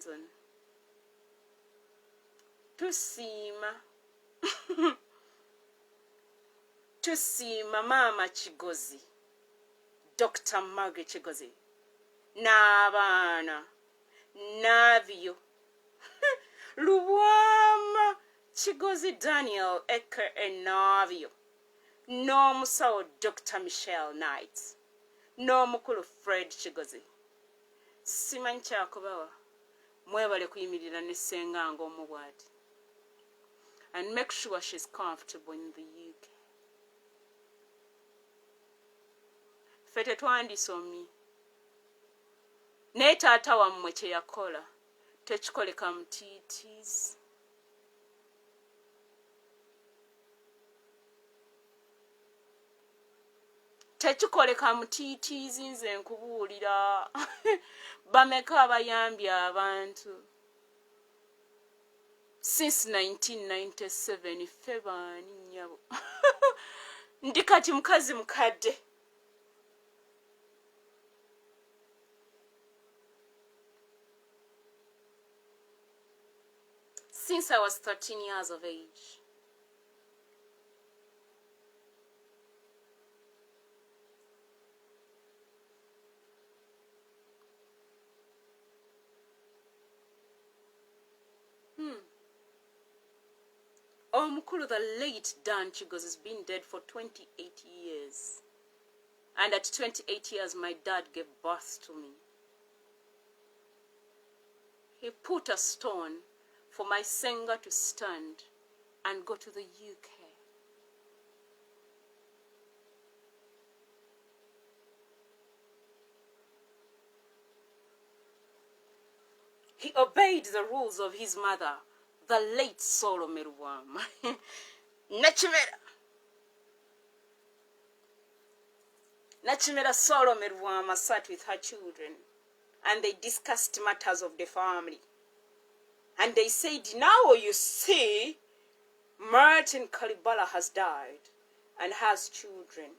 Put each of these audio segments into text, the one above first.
London. Tusiima Maama Kigozi, Dr. Margaret Kigozi, n'abaana, n'abyo, Lubwama Kigozi Daniel aka n'abyo, n'omusawo Dr. Michelle Knight, n'omukulu Fred Kigozi. Simanyi kyakubawa, mwebale kuyimirira ne ssenga ng'omu bw'ati. And make sure she's comfortable in the UK. Ffe tetwandisomye. Naye taata wammwe kye yakola tekikoleka mutiitiizi. Tekikoleka mutiitiizi nze nkubuulira. Bameka abayambye abantu. Since 1997, ffe baani nnyabo. Ndi kati mukazi mukadde. Since I was 13 years of age. Omukulu, the late Dan Kigozi, has been dead for 28 years. And at 28 years, my dad gave birth to me. He put a stone for my Senga to stand and go to the UK. He obeyed the rules of his mother, the late Solome. Nachimera Solome sat with her children, and they discussed matters of the family. And they said, now you see, Martin Kalibala has died and has children.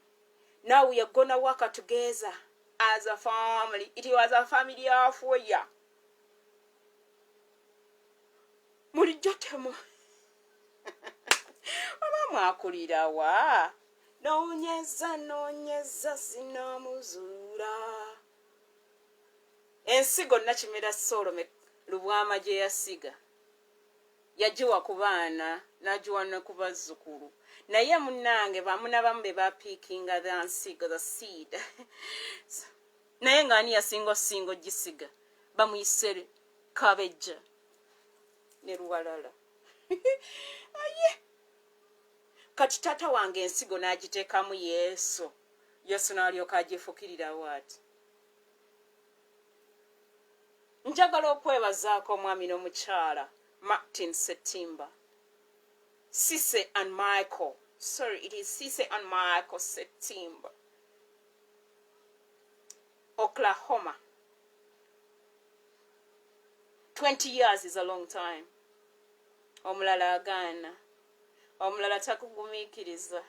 Now we are going to work together as a family. It was a family of ya. Mulijotemo. Mama akulira wa. Nonyeza sinamuzura. Ensigo Nachimera Solome Lubwama gye yasiga. Yajiwa ku baana, najiwa ne ku bazzukulu. Naye munnange bamu n'abamu be bapiikinga the nsigo, the seed. Naye ng'ani yasingo gisiga. Bamuyise kabeja. Ne luwalala. Aye. Kati tata wange ensigo n'agiteekamu Yesu. Yesu n'alyoka agifukirira waati. Njagala okwebazaako omwami n'omukyala Martin Setimba. Sise and Michael. Sorry, it is Sise and Michael Setimba. Oklahoma. 20 years is a long time. Omulala agaana. Omulala takugumiikiriza.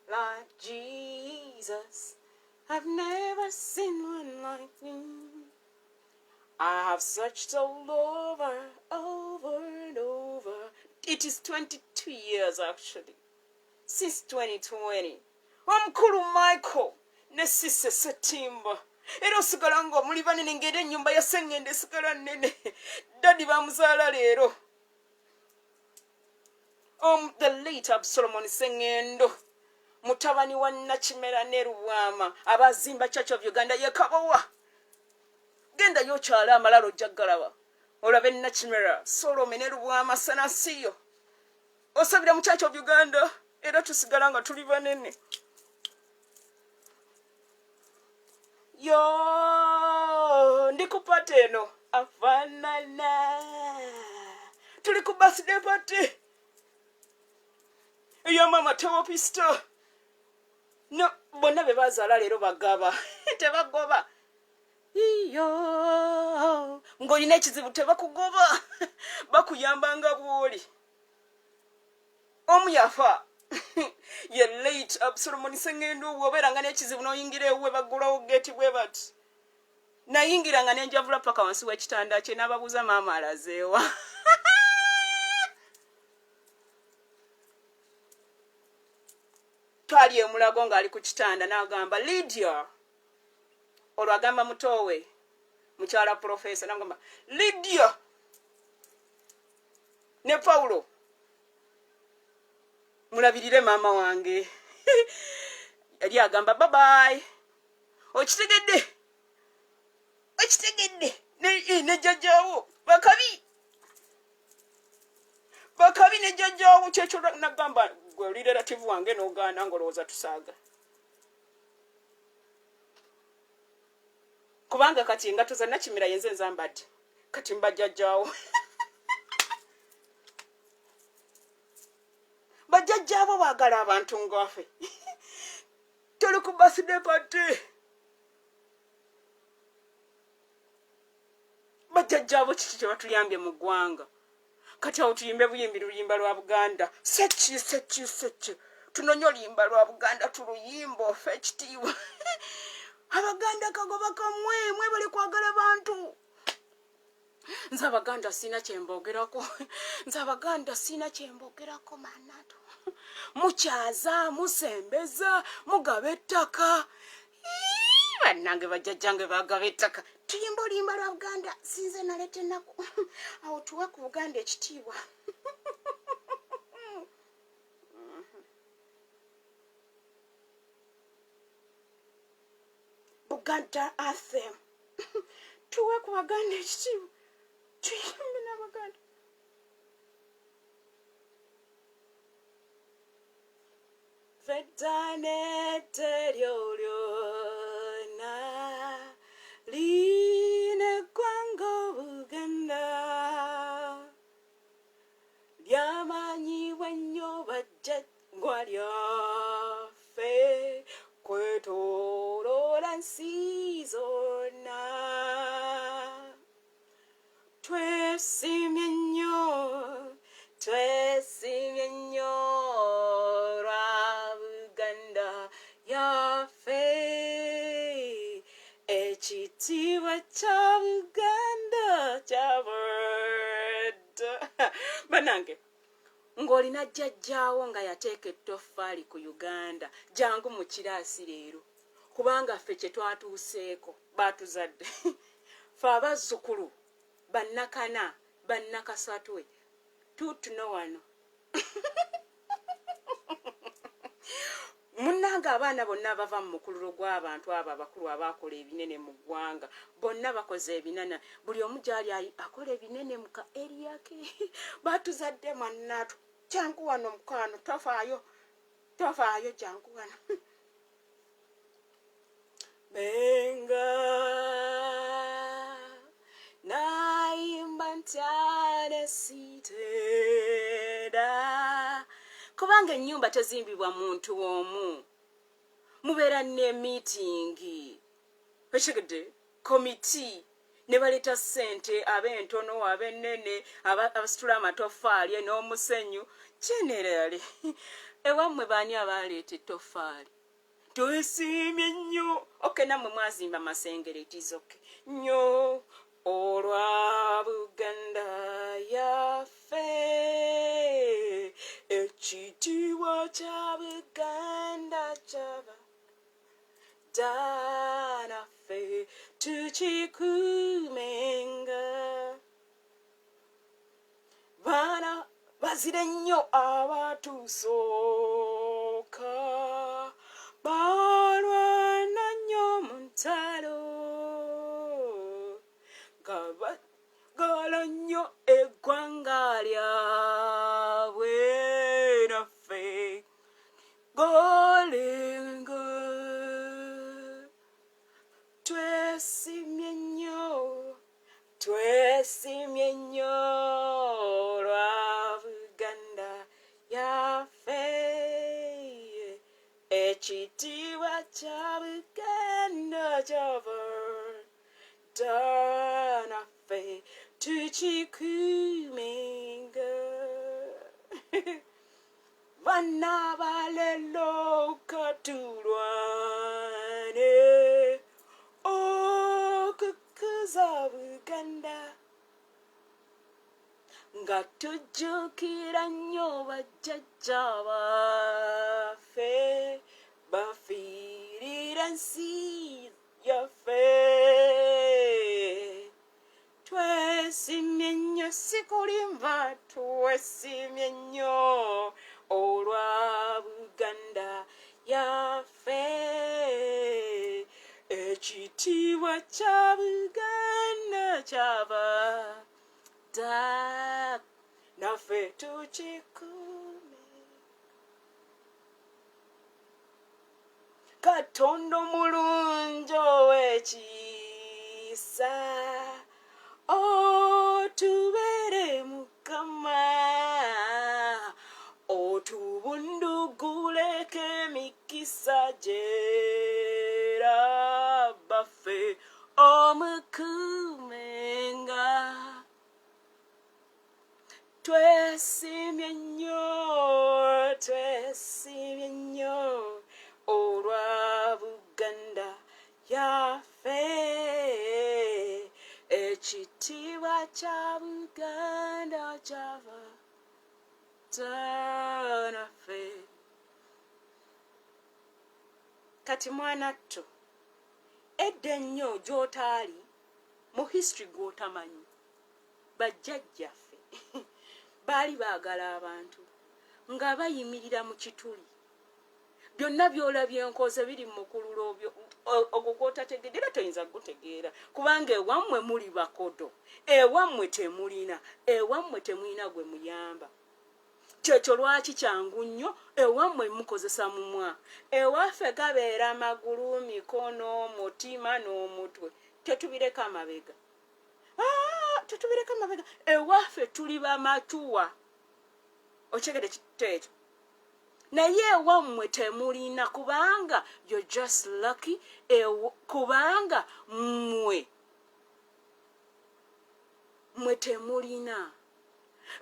Like Jesus, I've never seen one like you. I have searched all over and over. It is 22 years actually. Since 2020. Omukulu Michael ne Sise Setimba. Era osigala ng'omuli banene ng'era ennyumba ya Sengende esigala nnene. Daddy bamuzaala leero. The late Solomon Sengendo. Mutabani wa Nachimera ne Lubwama. Abazimba Church of Uganda ye Kabowa. Genda yokyala amalalo jaggalaba. Olabe Nachimera Solomon ne Lubwama sanasiyo. Osabira mu Church of Uganda. Era tusigala nga tuli banene. Yo, ndikupate eno afanana. Tuli ku birthday party. Eyo mama Tewopisto. No, bonna be bazaala leero bagaba. Tebagoba. Iyo, ng'olina ekizibu tebakugoba. Bakuyamba nga bw'oli. Omu yafa. Ye late Solomon Sengendo bw'obeera nga n'ekizibu n'oyingira ewuwe baggulawo geeti bwe bati. nayingira nga nenjavula paka wansi w'ekitanda kye n'ababuuza maama alazeewa. Twali emulago ng'ali ku kitanda n'agamba Lydia, olwo agamba mutowe mukyala profesa n'agamba Lydia ne Paulo mulabirire maama wange. Yali agamba babayi, okitegedde ne jjajjaawo bakabi ne jjajjaawo, kyekyo nagamba gwe oli relative wange n'ogaana ng'olowooza tusaaga. Kubanga kati nga tuzanna kimira yenze nzambadde kati mbajjajjaawo. Bajjajjaabo baagala abantu ngaffe. Tuli ku birthday party. Bajjajjaabo kiki kye batuyambye mu ggwanga. Kati awo tuyimbe buyimbi luyimba lwa Buganda. Seki. Tunonye oluyimba lwa Buganda tuluyimba ofe ekitiibwa. Abaganda kagoba kamwe mwebale kwagala bantu. Nze Abaganda sina kyembogerako. Manato. Mukyaza, musembeza, mugaba ettaka. Bannange bajjajjange bagaba ettaka. Tuyimba oluyimba lwa Buganda, sinze naleta ennaku. Awo tuwe ku Buganda ekitiibwa. Buganda anthem. Tuwe ku Baganda ekitiibwa. Tuyimbe n'Abaganda. Feddanete lyona line gwango Buganda lyamanyiwa nnyo bajjajjwa lyaffe kwetooloola nsi zonna. Twesimye nnyo lwa Buganda yaffe, ekitiibwa kya Buganda kyabadde. Bannange, ng'olina jjajjaawo nga yateeka ettoffaali ku Uganda, jangu mu kiraasi leero, kubanga ffe kye twatuuseeko baatuzadde. Ffe abazzukulu bannakana bannakasatwe tutuno wano. Munnange abaana bonna bava mu mukululo gw'abantu abo abakulu abaakola ebinene mu ggwanga, bonna bakoze ebinene, buli omu gyali akola ebinene mu ka eriya ke. Baatuzadde mwannaatu, jangu wano mukwano, tofaayo jangu wano. Benga naimba ntyane siteda, kubanga ennyumba tezimbibwa muntu omu, mubeera ne miitingi, ekigede komiti ne baleeta ssente, ab'entono ab'ennene, abasitula amatoffaali n'omusenyu. Generally ewammwe baani abaleeta ettoffaali? Twesiimye nnyo. Okay, nammwe mwazimba Masengereti okay nnyo olwa Buganda yaffe, ekitiibwa kya Buganda kyaba danaffe tukikuumenga. Baana bazire nnyo abaatusooka, balwana nnyo mu ntalo, nga bagala nnyo eggwanga lyabwe, naffe golenga twesimye nnyo lwa Buganda yaffe, ekitiibwa kya Buganda kyabadde naffe tukikuumenga. Bana balelo katulwane okukuumenga. Buganda nga tujjukira nnyo bajjajja baffe bafiirira ensi yaffe twesimye nnyo si kulimba twesimye nnyo olwa Buganda yaffe ekitiibwa kya Buganda kyaba naffe tukikuume Katonda omulungi ow'ekisa otubeere Mukama otubunduguleko emikisa gyera baffe omukuumenga twesimye nnyo olwa Buganda yaffe ekitiibwa kya Buganda kyava naffe kati mwanattu edda ennyo gy'otaali mu history gw'otamanyi bajjajjaffe baali baagala abantu nga bayimirira mu kituli byonna by'olabye enkoze biri mu mukululo ogwo gw'otategeera era toyinza gutegeera kubanga ewammwe muli bakodo ewammwe temulina gwe muyamba kyekyo lwaki kyangu nnyo ewammwe mukozesa mumwa ewaffe gabeera amagulu mikono mutima n'omutwe tetubireka amabega ewaffe tuli bamatuwa okyegere kiteekyo naye ewammwe temulina kubanga you're just lucky kubanga mwe temulina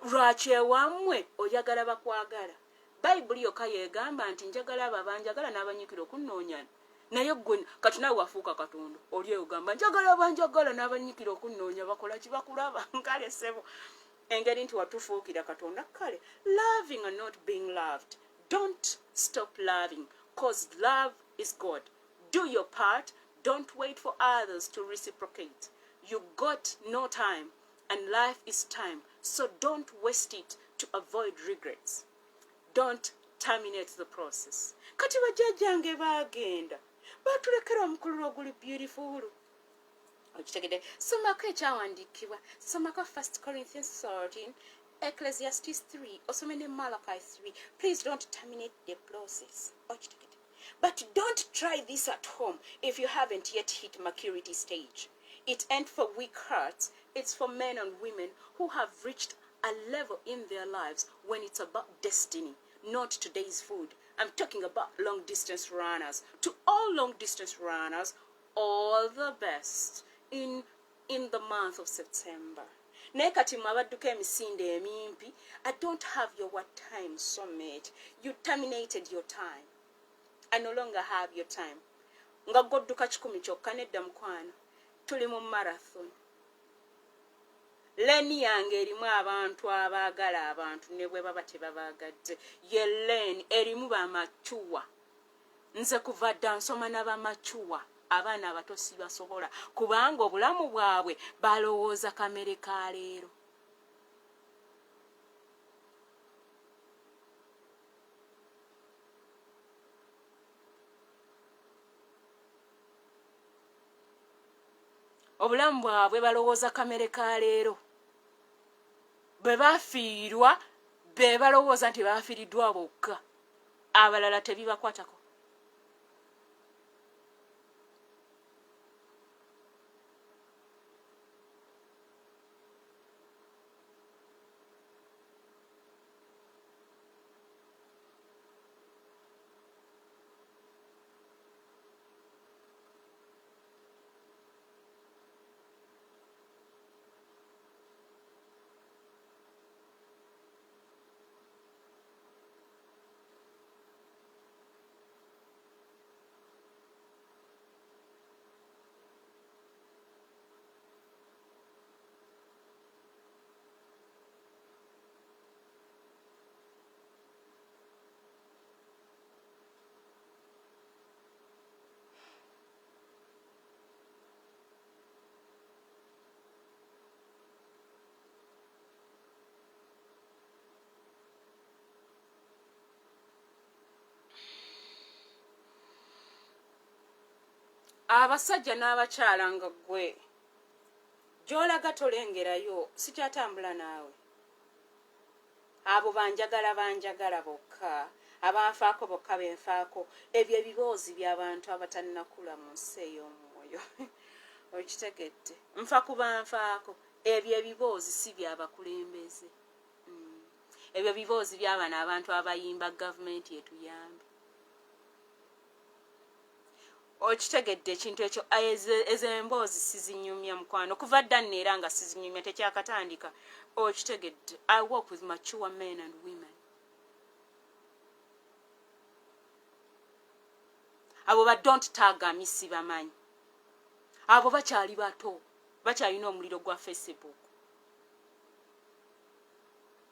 lwaki ewammwe oyagala bakwagala bayibuli yokka yeegamba nti njagala abo abanjagala n'abanyikira okunnoonyana naye gwe kati nawe wafuuka katonda oli ogamba njagala abanjagala n'abanyikira okunnoonya bakola ki bakulaba nkale ssebo engeri nti watufuukira katonda kale loving and not being loved. Don't stop loving because love is God. Do your part. Don't wait for others to reciprocate. You got no time and life is time. So don't waste it to avoid regrets. Don't terminate the process. Kati bajjajjange baagenda batulekera omukululo oguli beautiful. Okitegedde somako ekyawandiikibwa somako 1 Corinthians 13 Ecclesiastes 3 osome ne Malachi 3. Please don't terminate the process. But don't try this at home if you haven't yet hit maturity stage. It ain't for weak hearts. It's for men and women who have reached a level in their lives when it's about destiny, not today's food. I'm talking about long distance runners. To all long distance runners, all the best in the month of September. Naye kati mwabadduka emisinde emimpi, I don't have your what time summit. You terminated your time. I no longer have your time. Nga godduka 10 kyokka nedda mukwano. Tuli mu marathon. Leni yange erimu abantu abaagala abantu ne bwe baba tebabaagadde. Ye leni erimu bamachuwa. Nze kuva dda nsoma n'abamachuwa. Abaana abato si basobola kubanga obulamu bwabwe balowooza kamere ka leero. Obulamu bwabwe balowooza kamere ka leero. Bwe bafiirwa be balowooza nti bafiiriddwa bokka. Abalala tebibakwatako. abasajja n'abakyala nga ggwe gy'olaga tolengerayo sikyatambula naawe. Abo banjagala bokka, abanfaako bokka benfaako. Ebyo ebiboozi by'abantu abatannakula mu nsi ey'omwoyo. Okitegedde? Nfa ku banfaako. Ebyo ebiboozi si byabakulembeze. Ebyo biboozi by'abana abantu abayimba gavumenti etuyambe. Okitegedde ekintu ekyo ezo emboozi sizinyumya mukwano. Kuva dda neera nga sizinyumya tekyakatandika. Okitegedde. I work with mature men and women. Abo ba don't tag me sibamanyi. Abo bakyali bato. Bakyalina omuliro gwa Facebook.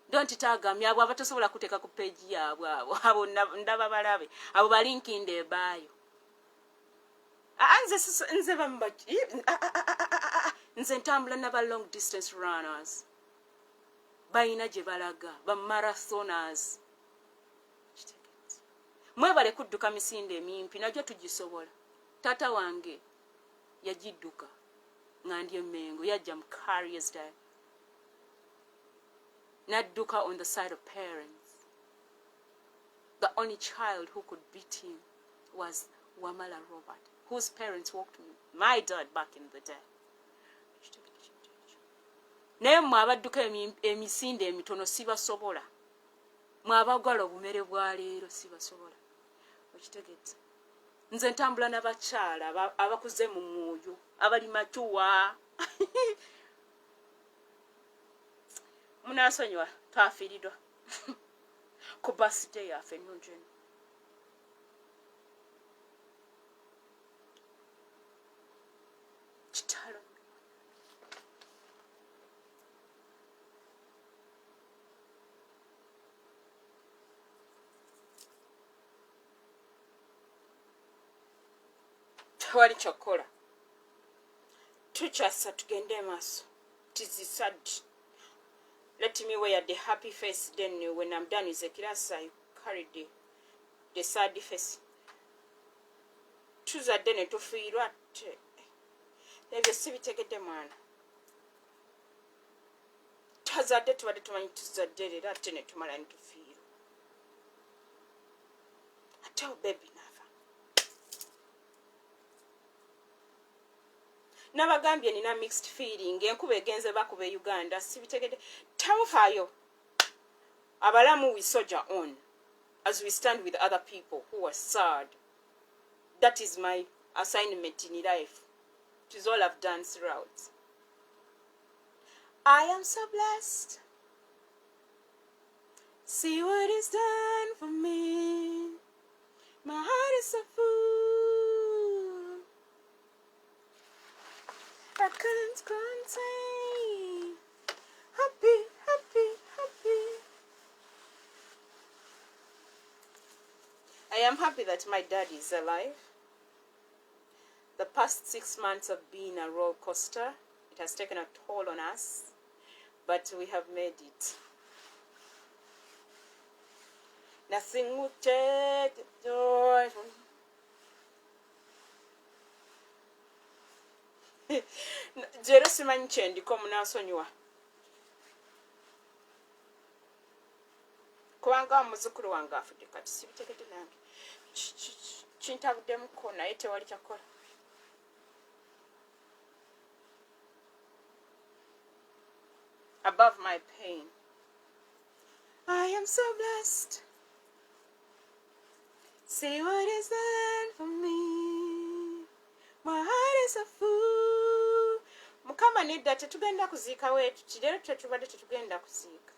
Don't tag me abo abatasobola kuteeka ku page yaabwe abo ndaba balabe. Abo ba link in the bio. Nze ntambula n'aba long distance runners. Bayina gye balaga, ba marathoners. Mwebale kudduka misinde emimpi, najjo tugisobola. Tata wange yagidduka nga ndi Mengo, yajja mu Carriers Day. Nadduka on the side of parents. The only child who could beat him was Wamala Robert, whose parents walked my dad back in the day. Naye mwabadduka emisinde emitono sibasobola. Mwabagala obumere bwa leero sibasobola. Okitegedde? Nze ntambula n'abakyala abakuze mu mwoyo, abali matuwa. Munasonyiwa twafiiridwa ku birthday yaffe ennungi eno. Kitalo. Tewali kyokkola. Tukyasa tugende maaso. It is sad. Let me wear the happy face, then when I'm done with the class, I carry the sad face. Tuzadde ne tufiirwa ebyo si bitegedde mwana. Tuzadde tubadde tumanyi tuzadde leero ate ne tumala ne tufiirwa. Ate baby nafa. Nabagambye nina mixed feeling, enkuba egenze bakuba e Uganda, si bitegedde. Tamufaayo. Abalamu we soldier on as we stand with other people who are sad. That is my assignment in life. It is all I've done throughout. I am so blessed. See what is done for me. My heart is so full. I can't contain. Happy, happy, happy. I am happy that my dad is alive. The past 6 months have been a roller coaster. It has taken a toll on us, but we have made it. Nothing will take the joy from Jero simanyi kyendiko munasonyiwa. Kubanga omuzukulu wange afudde kati sibitegedde nange. Kintabuddemu naye tewali kyakola. Above my pain. I am so blessed. See what is done for me. My heart is a fool. Mukama nedda tetugenda kuziika wetu. Kidero tetubadde tetugenda kuziika.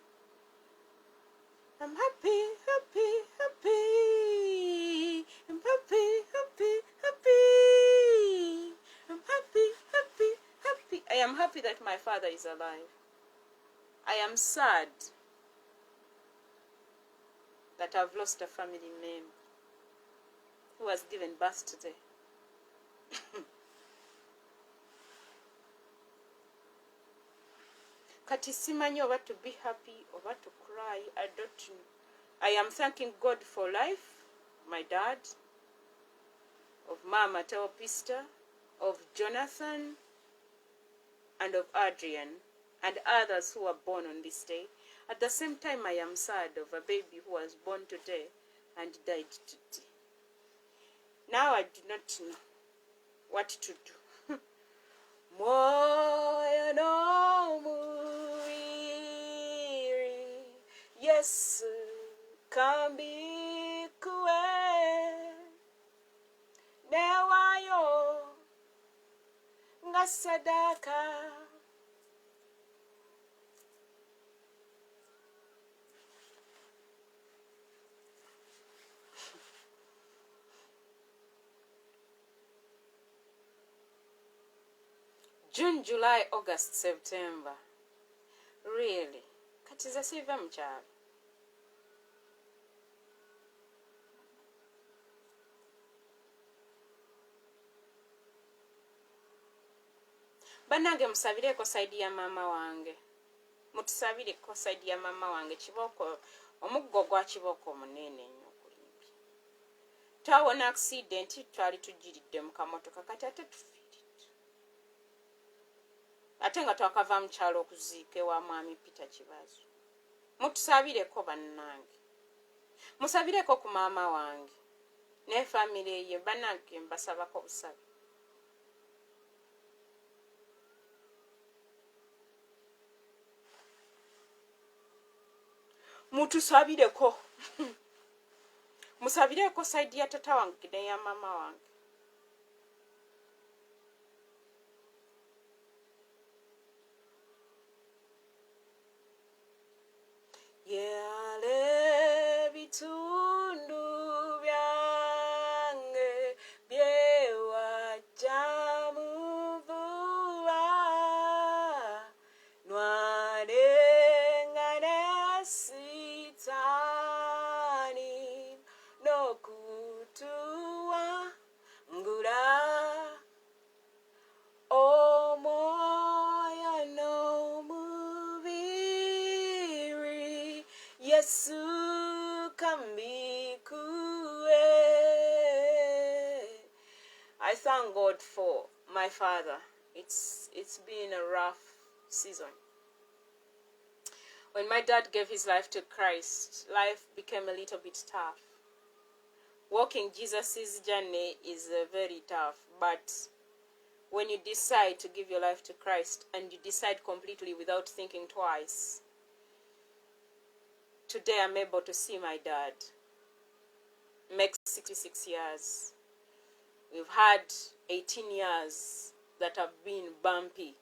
I'm happy, happy, happy. I'm happy, happy, happy. I'm happy, happy, happy. I am happy that my father is alive. I am sad that I've lost a family member who was given birth today. Kati simanyi oba to be happy oba to cry, I don't know. I am thanking God for life, my dad, of Mama Teopista, of Jonathan and of Adrian and others who were born on this day. At the same time, I am sad of a baby who was born today and died today. Now I do not know what to do. Moyo no muiri, Yesu kambi kue, newayo ngasadaka. June, July, August, September. Really? Katiza siva mchalo. Banange musabireko saidi ya mama wange. Mutusabireko saidi ya mama wange. Kiboko, omuggo gwa kiboko munene nnyo kulimbi. Twawona accident twali tujiridde mu kamotoka kati ate tufiiridde. Ate nga twakava mu kyalo okuziika ewa mwami Peter Kibazo. Mutusabireko bannange. Musabireko ku maama wange ne family ye, bannange mbasabako busabe. Mutusabireko. Musabireko saidi ya tata wange ne ya mama wange. Yale bitundu byange byewa jamuvuwa nwarengane sitani nokutuwa ngura omoya no mubiri Yesu kambikue. I thank God for my father. It's been a rough season. When my dad gave his life to Christ, life became a little bit tough. Walking Jesus' journey is very tough, but when you decide to give your life to Christ and you decide completely without thinking twice, today I'm able to see my dad. Makes 66 years. We've had 18 years that have been bumpy.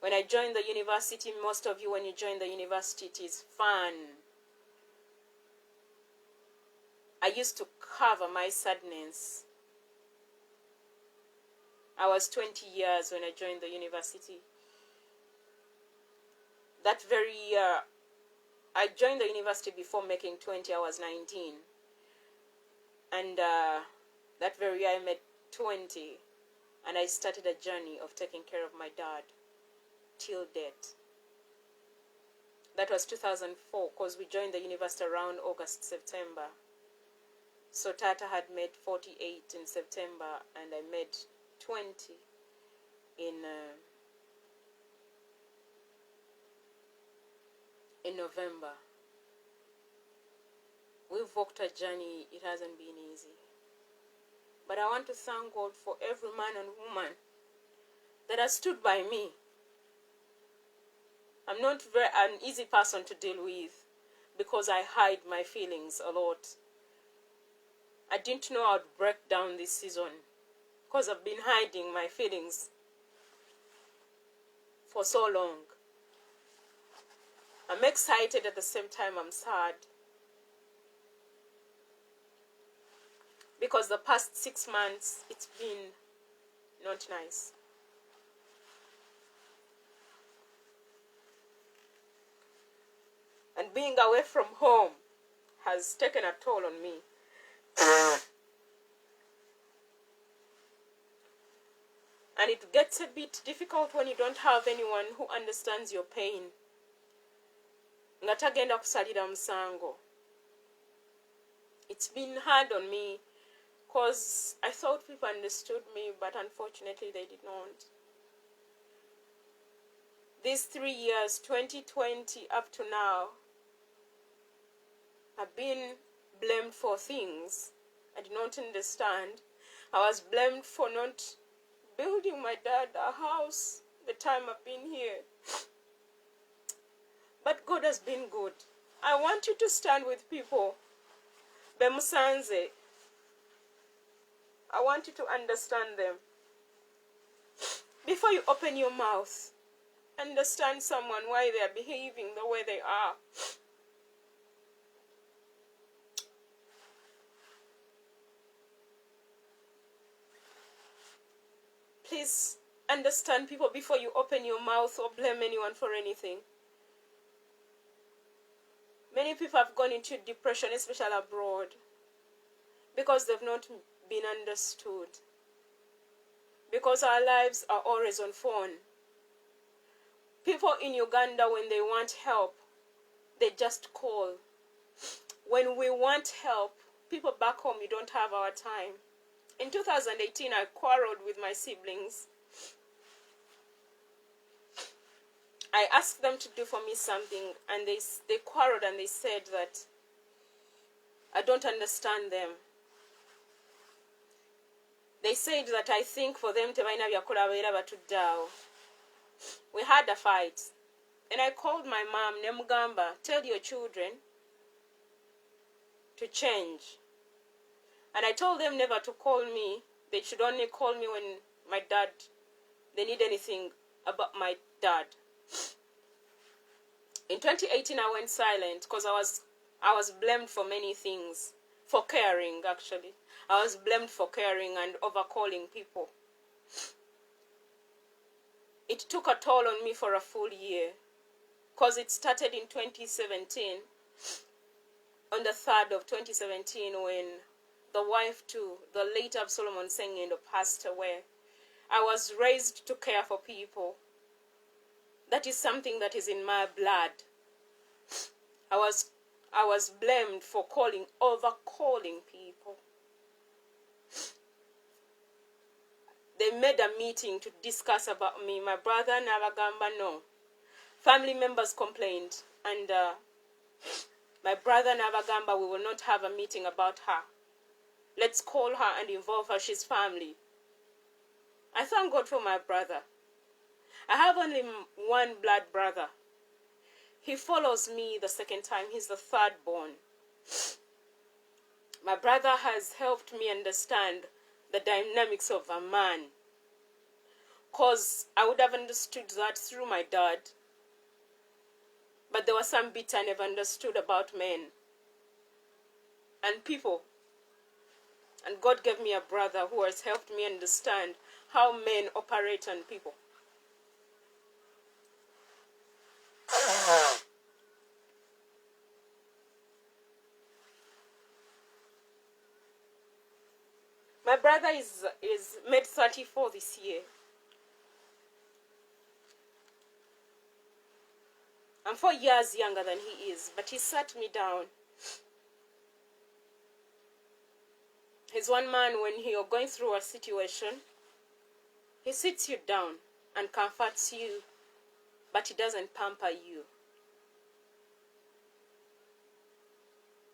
When I joined the university, most of you, when you join the university, it is fun. I used to cover my sadness. I was 20 years when I joined the university. That very year, I joined the university before making 20, I was 19. And that very year I made 20. And I started a journey of taking care of my dad till death. That was 2004, because we joined the university around August, September. So Tata had made 48 in September, and I made 20 in November. We've walked a journey, it hasn't been easy. But I want to thank God for every man and woman that has stood by me. I'm not an easy person to deal with because I hide my feelings a lot. I didn't know I'd break down this season because I've been hiding my feelings for so long. I'm excited at the same time I'm sad. Because the past 6 months, it's been not nice. And being away from home has taken a toll on me. And it gets a bit difficult when you don't have anyone who understands your pain. Nga tagenda kusalira musango. It's been hard on me Because I thought people understood me, but unfortunately they did not. These 3 years, 2020 up to now, I've been blamed for things I did not understand. I was blamed for not building my dad a house the time I've been here. But God has been good. I want you to stand with people. Bemusanze. I want you to understand them. Before you open your mouth, understand someone, why they are behaving the way they are. Please understand people before you open your mouth or blame anyone for anything. Many people have gone into depression, especially abroad, because they've not been understood. Because our lives are always on phone. People in Uganda, when they want help, they just call. When we want help, people back home, you don't have our time. In 2018, I quarreled with my siblings. I asked them to do for me something, and they quarreled and they said that I don't understand them. They said that I think for them tebalina byakola babeera batudde. We had a fight. And I called my mom, Nemugamba, tell your children to change. And I told them never to call me. They should only call me when my dad, they need anything about my dad. In 2018, I went silent because I was blamed for many things. For caring, actually. I was blamed for caring and overcalling people. It took a toll on me for a full year. Because it started in 2017. On the 3rd of 2017, when the wife to the late Solomon Sengendo passed away. I was raised to care for people. That is something that is in my blood. I was blamed for overcalling people. They made a meeting to discuss about me. My brother Nabagamba, no. Family members complained, and my brother Nabagamba, we will not have a meeting about her. Let's call her and involve her. She's family. I thank God for my brother. I have only one blood brother. He follows me the second time. He's the third born. My brother has helped me understand the dynamics of a man. Because I would have understood that through my dad. But there was some bits I never understood about men and people. And God gave me a brother who has helped me understand how men operate on people. My brother is made 34 this year. I'm 4 years younger than he is, but he sat me down. He's one man, when you're going through a situation, he sits you down and comforts you, but he doesn't pamper you.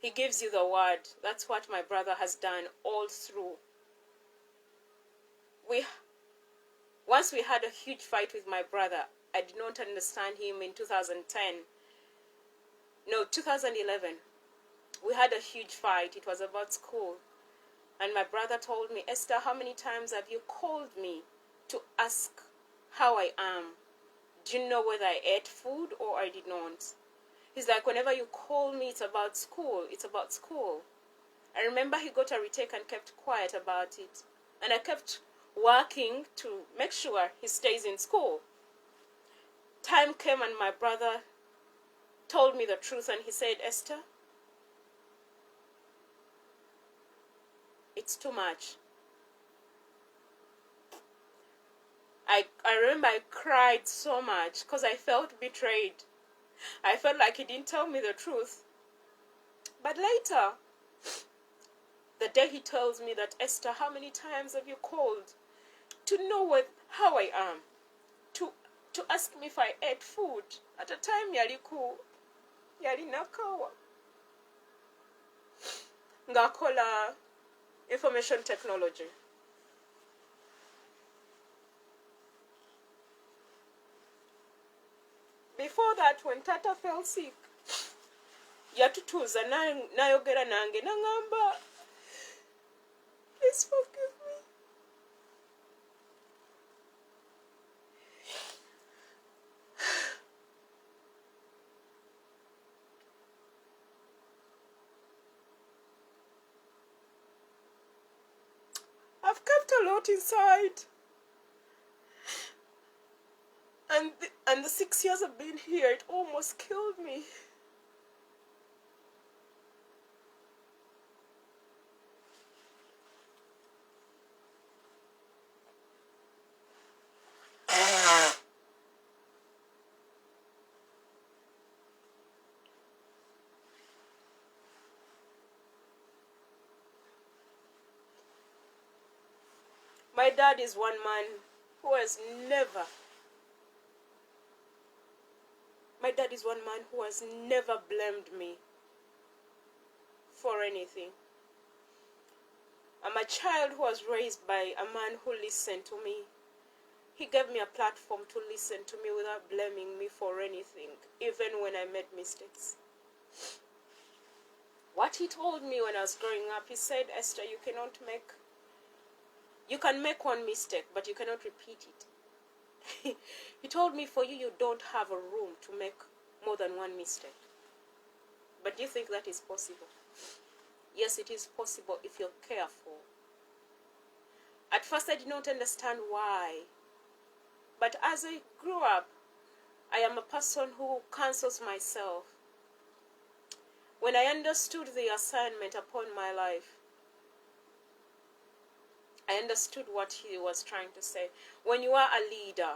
He gives you the word. That's what my brother has done all through. Once we had a huge fight with my brother. I did not understand him in 2010. No, 2011. We had a huge fight. It was about school. And my brother told me, Esther, how many times have you called me to ask how I am? Do you know whether I ate food or I did not? He's like, whenever you call me, it's about school. It's about school. I remember he got a retake and kept quiet about it. And I kept working to make sure he stays in school. Time came and my brother told me the truth and he said, Esther, it's too much. I remember I cried so much because I felt betrayed. I felt like he didn't tell me the truth. But later, The day he tells me that, Esther, how many times have you called to know how I am? To ask me if I ate food. At a time yali nakawa. Ngakola information technology. Before that, when Tata fell sick, yatutuza nayogera nange nangamba, please forgive me. I've kept a lot inside. And the 6 years I've been here, it almost killed me. My dad is one man who has never blamed me for anything. I'm a child who was raised by a man who listened to me. He gave me a platform to listen to me without blaming me for anything, even when I made mistakes. What he told me when I was growing up, he said, Esther, you can make one mistake, but you cannot repeat it. He told me, for you, you don't have a room to make more than one mistake. But do you think that is possible? Yes, it is possible if you're careful. At first, I did not understand why. But as I grew up, I am a person who counsels myself. When I understood the assignment upon my life, I understood what he was trying to say. When you are a leader,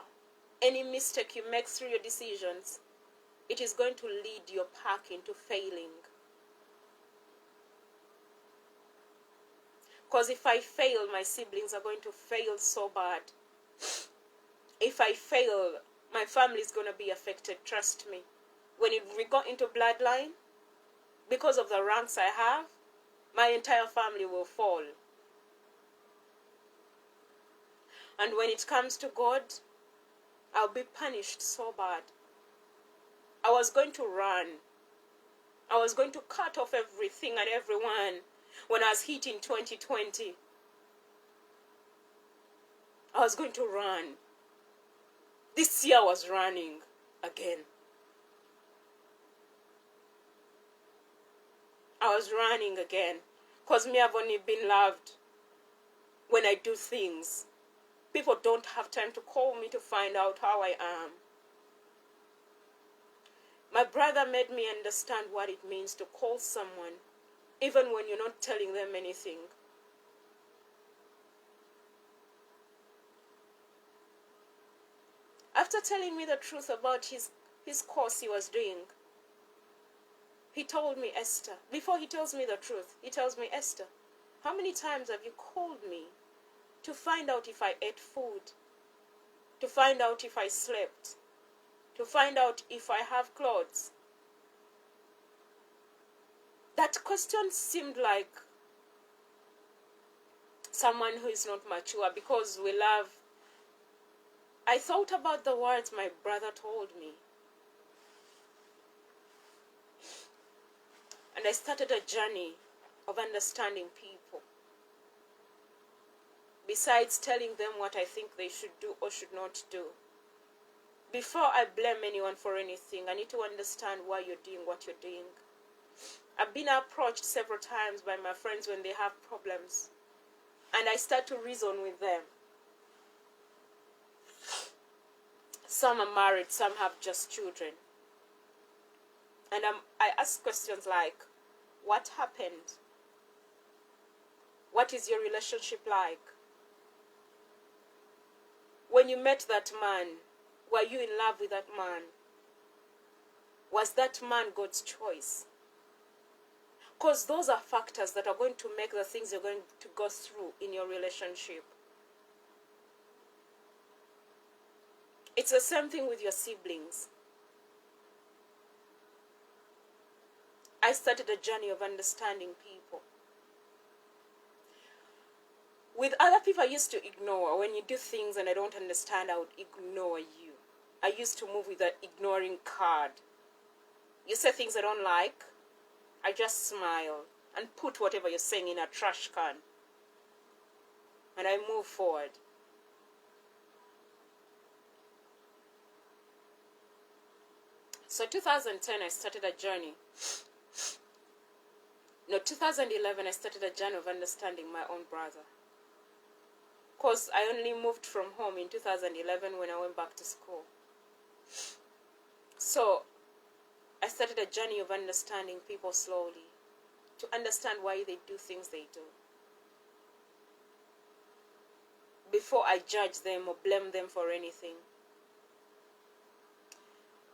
any mistake you make through your decisions, it is going to lead your pack into failing. Because if I fail, my siblings are going to fail so bad. If I fail, my family is going to be affected, trust me. When we got into bloodline, because of the ranks I have, my entire family will fall. And when it comes to God, I'll be punished so bad. I was going to run. I was going to cut off everything and everyone when I was hit in 2020. I was going to run. This year I was running again. I was running again. Because me, I've only been loved when I do things. People don't have time to call me to find out how I am. My brother made me understand what it means to call someone, even when you're not telling them anything. After telling me the truth about his course he was doing, he told me, Esther, before he tells me the truth, he tells me, Esther, how many times have you called me to find out if I ate food, to find out if I slept, to find out if I have clothes? That question seemed like someone who is not mature because we love. I thought about the words my brother told me. And I started a journey of understanding people. Besides telling them what I think they should do or should not do. Before I blame anyone for anything, I need to understand why you're doing what you're doing. I've been approached several times by my friends when they have problems. And I start to reason with them. Some are married, some have just children. And I ask questions like, what happened? What is your relationship like? When you met that man, were you in love with that man? Was that man God's choice? Because those are factors that are going to make the things you're going to go through in your relationship. It's the same thing with your siblings. I started a journey of understanding people. With other people, I used to ignore. When you do things and I don't understand, I would ignore you. I used to move with an ignoring card. You say things I don't like, I just smile and put whatever you're saying in a trash can. And I move forward. So 2010, I started a journey. No, 2011, I started a journey of understanding my own brother. Because I only moved from home in 2011 when I went back to school. So I started a journey of understanding people slowly, to understand why they do things they do, before I judge them or blame them for anything.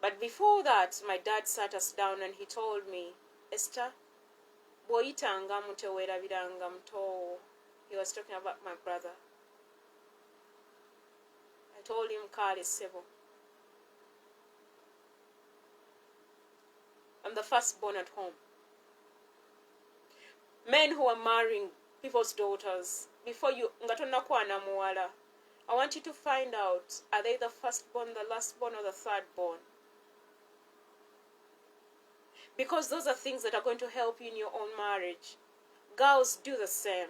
But before that, my dad sat us down and he told me, Esther, boyitanga mutewera biranga mto. He was talking about my brother. I told him, Kale Sebo. I'm the firstborn at home. Men who are marrying people's daughters, before you, ngatonna kwana muwala, I want you to find out, are they the firstborn, the lastborn, or the thirdborn? Because those are things that are going to help you in your own marriage. Girls do the same.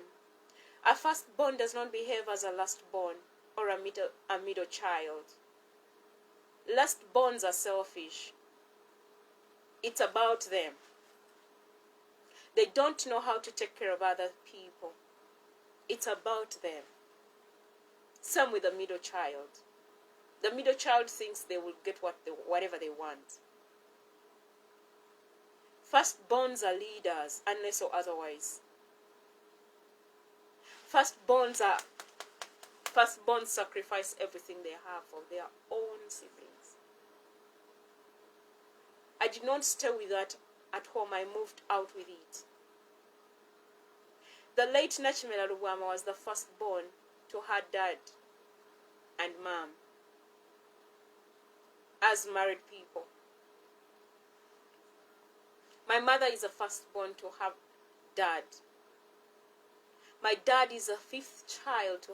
A firstborn does not behave as a lastborn or a middle child. Lastborns are selfish. It's about them. They don't know how to take care of other people. It's about them. Same with the middle child. The middle child thinks they will get whatever they want. Firstborns are leaders, unless or otherwise. Firstborns sacrifice everything they have for their own siblings. I did not stay with that at home. I moved out with it. The late Nachimela Rugwama was the firstborn to her dad and mom as married people. My mother is a firstborn to her dad. My dad is a fifth child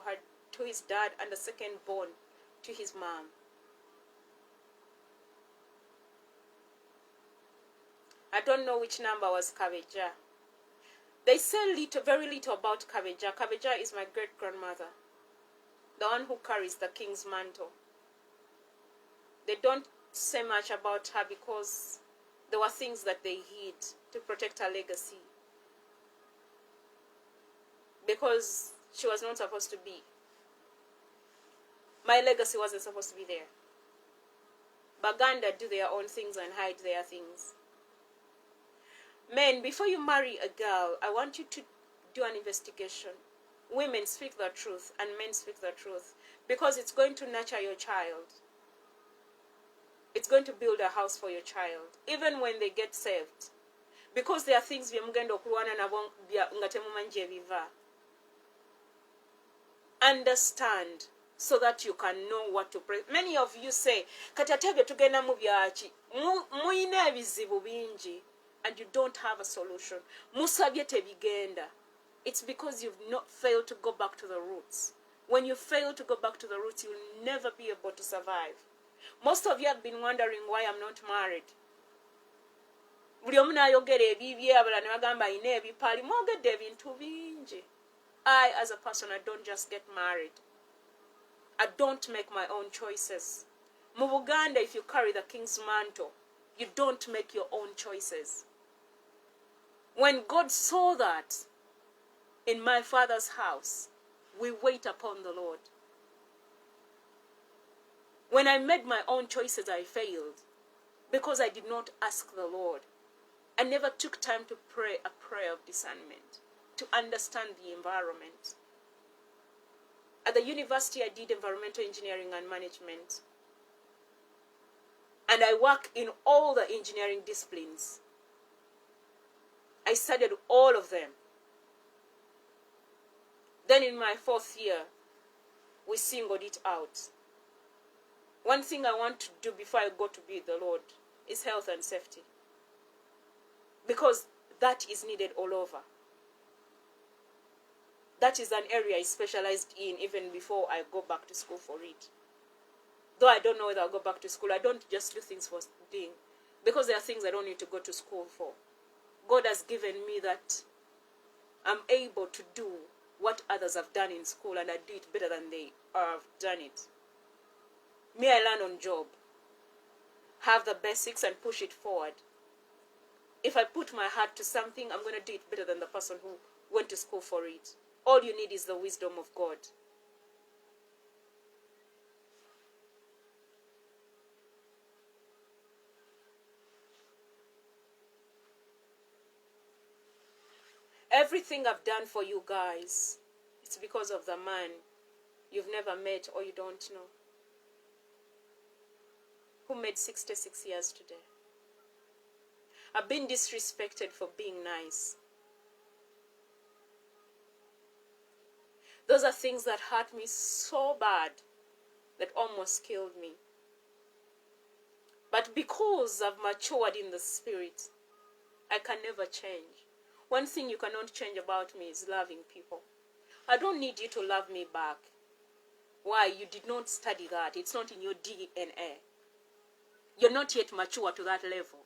to his dad and the secondborn to his mom. I don't know which number was Kabeja. They say very little about Kabeja. Kabeja is my great-grandmother, the one who carries the king's mantle. They don't say much about her because there were things that they hid to protect her legacy. Because she was not supposed to be. My legacy wasn't supposed to be there. Baganda do their own things and hide their things. Men, before you marry a girl, I want you to do an investigation. Women, speak the truth, and men speak the truth. Because it's going to nurture your child. It's going to build a house for your child, even when they get saved. Because there are things understand so that you can know what to pray. Many of you say, Katatebe tugenda mu byaki, muyina ebizibu bingi, and you don't have a solution. Musabye tebigenda. It's because you've not failed to go back to the roots. When you fail to go back to the roots, you'll never be able to survive. Most of you have been wondering why I'm not married. I, as a person, I don't just get married. I don't make my own choices. Mu Buganda, if you carry the king's mantle, you don't make your own choices. When God saw that in my father's house, we wait upon the Lord. When I made my own choices, I failed because I did not ask the Lord. I never took time to pray a prayer of discernment, to understand the environment. At the university, I did environmental engineering and management. And I work in all the engineering disciplines. I studied all of them. Then in my 4th year, we singled it out. One thing I want to do before I go to be with the Lord is health and safety. Because that is needed all over. That is an area I specialized in even before I go back to school for it. Though I don't know whether I'll go back to school, I don't just do things for doing. Because there are things I don't need to go to school for. God has given me that I'm able to do what others have done in school, and I do it better than they have done it. Me, I learn on job. Have the basics and push it forward. If I put my heart to something, I'm going to do it better than the person who went to school for it. All you need is the wisdom of God. Everything I've done for you guys, it's because of the man you've never met or you don't know, who made 66 years today. I've been disrespected for being nice. Those are things that hurt me so bad that almost killed me. But because I've matured in the spirit, I can never change. One thing you cannot change about me is loving people. I don't need you to love me back. Why? You did not study that. It's not in your DNA. You're not yet mature to that level.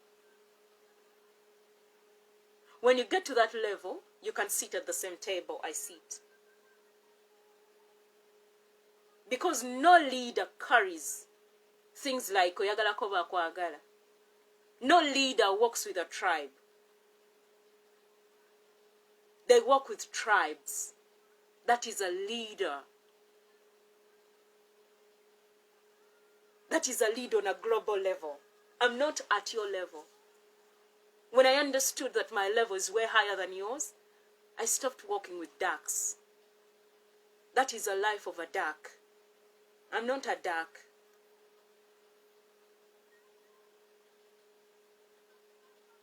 When you get to that level, you can sit at the same table I sit. Because no leader carries things like oyagala koba kwagala. No leader works with a tribe. They work with tribes. That is a leader. That is a leader on a global level. I'm not at your level. When I understood that my level is way higher than yours, I stopped working with ducks. That is a life of a duck. I'm not a duck.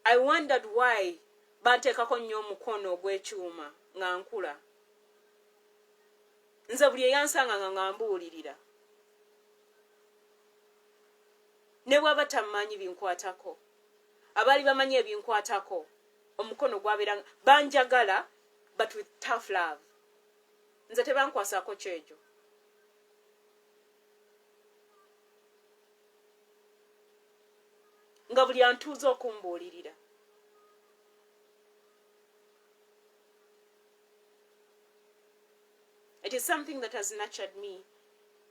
I wondered why banteekako nnyo omukono ogw'ekyuma nga nkula. Nze buli eyansanga nga mbuulirira. Ne bw'aba tamanyi binkwatako. Abaali bamanyi ebinkwatako. Omukono gwabeera banjagala, but with tough love. Nze tebankwasaako kyejo. Nga buli antuuza okumbuulirira. It is something that has nurtured me,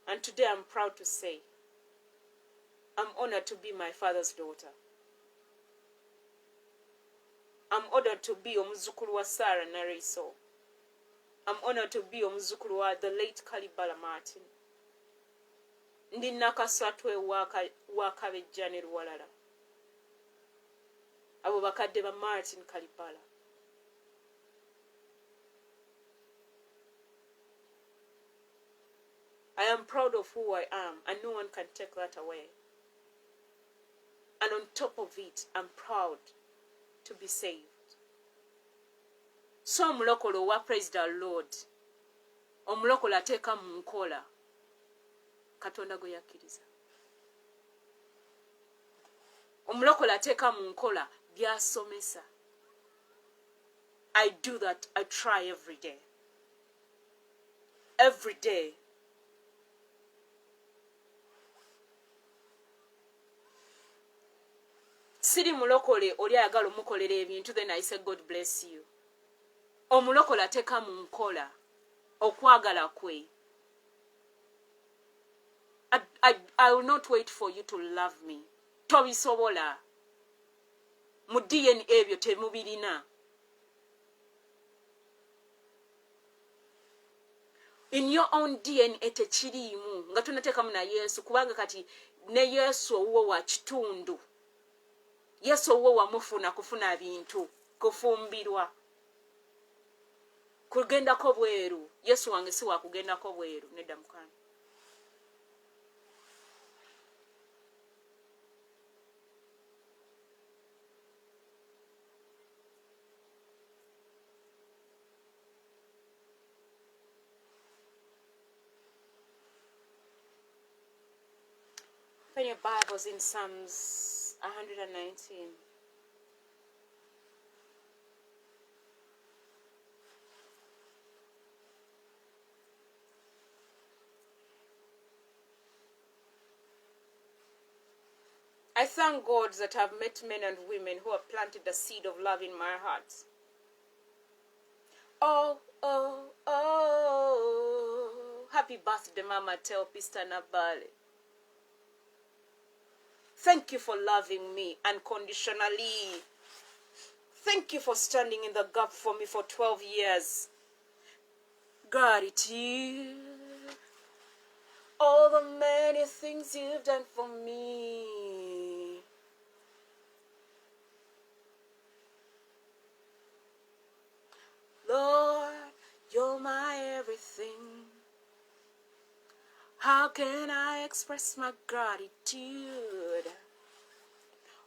and today I'm proud to say I'm honored to be my father's daughter. I'm honored to be omuzukulu wa Sarah Nariso. I'm honored to be omuzukulu wa the late Kalibala Martin. Ndi nakasatwe wakabejjane Luwalala. Abo bakadde ba Martin Kalibala. I am proud of who I am, and no one can take that away. And on top of it, I'm proud to be saved. So omulokole wa praise the Lord. Omulokole ateeka mu nkola Katonda gwe yakkiriza. Omulokole ateeka mu nkola by'asomesa. I do that. I try every day. Every day. Siri mulokole oli ayagala omukolera ebintu, then I say God bless you. Omulokole ateeka mu nkola okwagala kwe. I will not wait for you to love me. Tobisobola. Mu DNA ebyo temubirina. In your own DNA tekiriimu nga tonateekamu na Yesu, kubanga kati ne Yesu owuwo wa kitundu. Yesu owuwo wamufuna kufuna bintu, kufumbirwa. Kugendako bweru. Yesu wange si wakugendako bweru. Nedda mukana. Open your Bibles in Psalms 119. I thank God that I've met men and women who have planted the seed of love in my heart. Oh, oh, oh. Happy birthday, Mama Teopista Nabale. Thank you for loving me unconditionally. Thank you for standing in the gap for me for 12 years. Gratitude. All the many things you've done for me. Lord, you're my everything. How can I express my gratitude?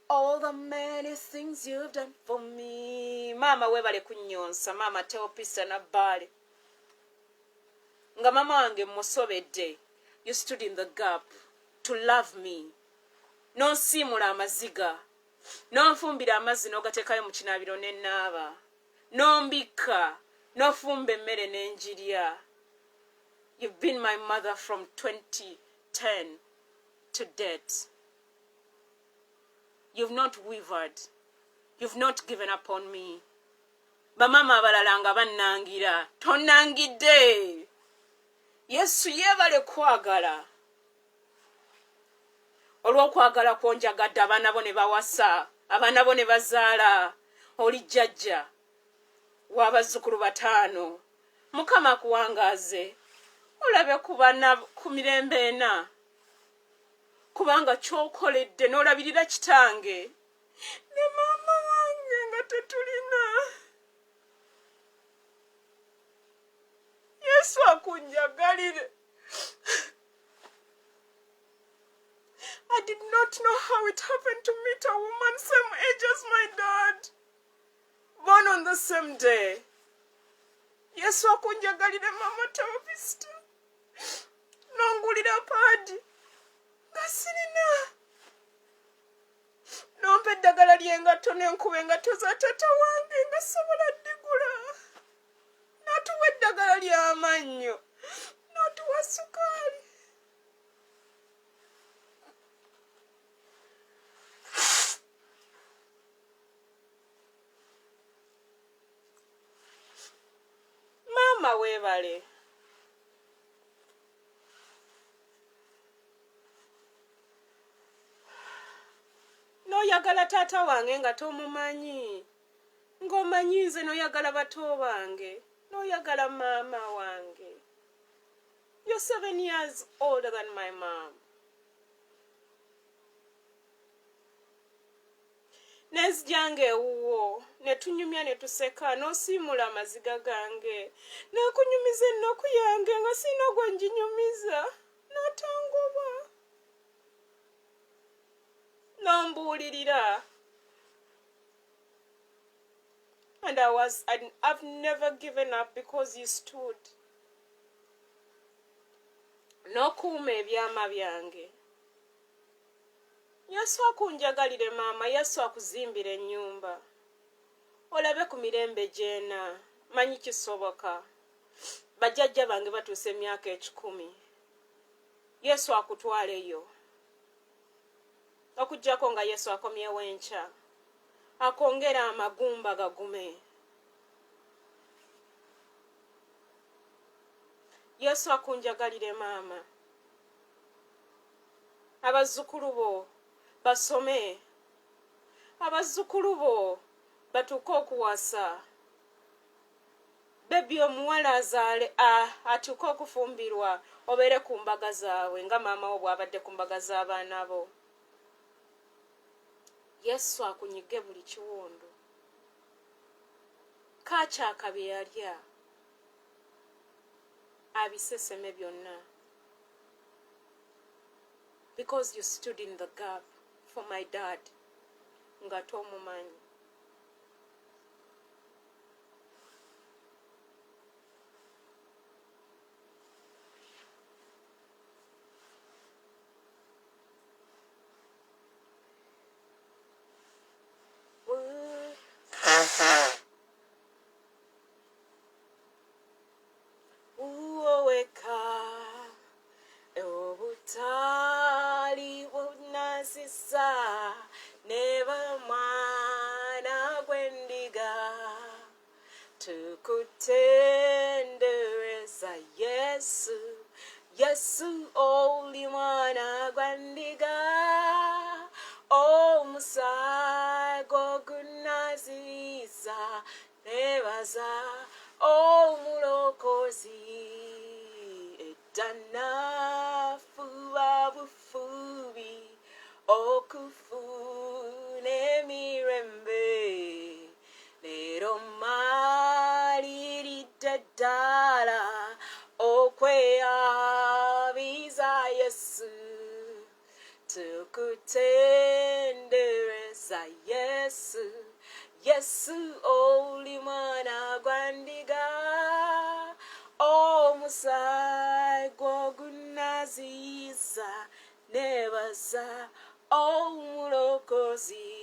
All the many things you've done for me. Mama webale kunyonsa, Mama Teopista Nabale. Nga mama wange musobedde. You stood in the gap to love me. Nonsiimula amaziga. Nonfumbira amazzi n'ogateekayo mu kinaabiro ne nnaaba. Nombika. Nofumba emmere n'enjirya. You've been my mother from 2010 to date. You've not wavered. You've not given up on me. Bamama abalala nga bannangira. Tonnangidde. Yesu yeebale kwagala. Olw'okwagala kwonjagadde abaana bo ne bawasa. Abaana bo ne bazaala. Oli jjajja w'abazzukulu 5. Mukama kuwangaaze. Olabe ku mirembe ena. Kubanga ky'okoledde n'olabirira kitange. Ne maama wange nga tetulina. Yesu akunjagalire. I did not know how it happened to meet a woman same age as my dad. Born on the same day. Yesu akunjagalire Mama Teopista. Nongulira paadi. Nga sirina. Nompa eddagala ly'engatto n'enkuba engatto za taata wange nga sobola ddigula. N'atuwa eddagala ly'amannyo. N'atuwa sukaali. Mama weebale. N'oyagala taata wange nga tomumanyi. Ng'omanyiize n'oyagala bato bange. N'oyagala maama wange. You're 7 years older than my mom. Nezijanga ewuwo, ne tunyumya ne tuseka, n'osiimula amaziga gange. N'akunyumiza ennaku yange nga sirina gwe nginyumiza. N'otangoba. N'ombuulirira. And I've never given up because you stood. N'okuuma ebyama byange. Yesu akunjagalire maama, Yesu akuzimbire ennyumba. Olabe ku mirembe gy'ena, manyi kisoboka. Bajjajja bange batuuse emyaka 10. Yesu akutwaleyo. Okuggyako nga Yesu akomyewo enkya. Akongera amagumba gagume. Yesu akunjagalire maama. Abazzukulu bo basome. Abazzukulu bo batuuke okuwasa. Bebi omuwala azaale atuuke okufumbirwa obeere ku mbaga zaabwe nga maama wo bw'abadde ku mbaga z'abaana bo. Yesu akunyige buli kiwondo. Kakyaka bye yalya. Abiseseme byonna. Because you stood in the gap for my dad. Nga tomumanyi. nebaza neba mwana gwendiga tukutendereza Yesu Yesu oli mwana gwendiga omusago gunaziza nebaza omulokozi edanafuba bufubi okufune mirembe lero maliridde ddala okweyabiza Yesu tukutendereza Yesu Yesu oli mwana gwandiga omusago gunaziza nebaza omulokozi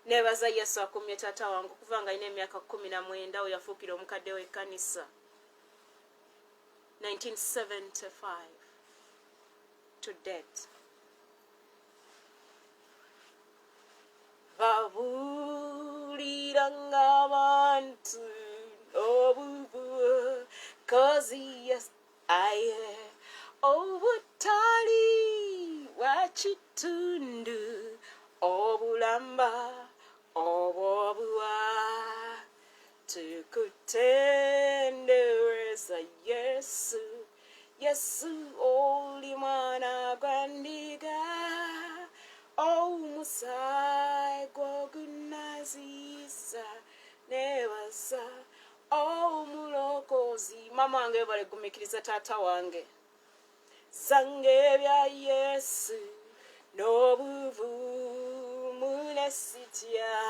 nebaza Yesu akumye tata wangu kuva nga ine emyaka 19 oyo yafuukira omukadde w'ekkanisa 1975 to date. Babuliranga abantu obubu kozi yes aye obutali wakitundu obulamba obwobuwa tukutendereza Yesu Yesu oli mwana gwandiga omusago gunaziza nebaza omulokozi mama wange bale gumikiriza tata wange zange bya Yesu n'obuvumu nesitya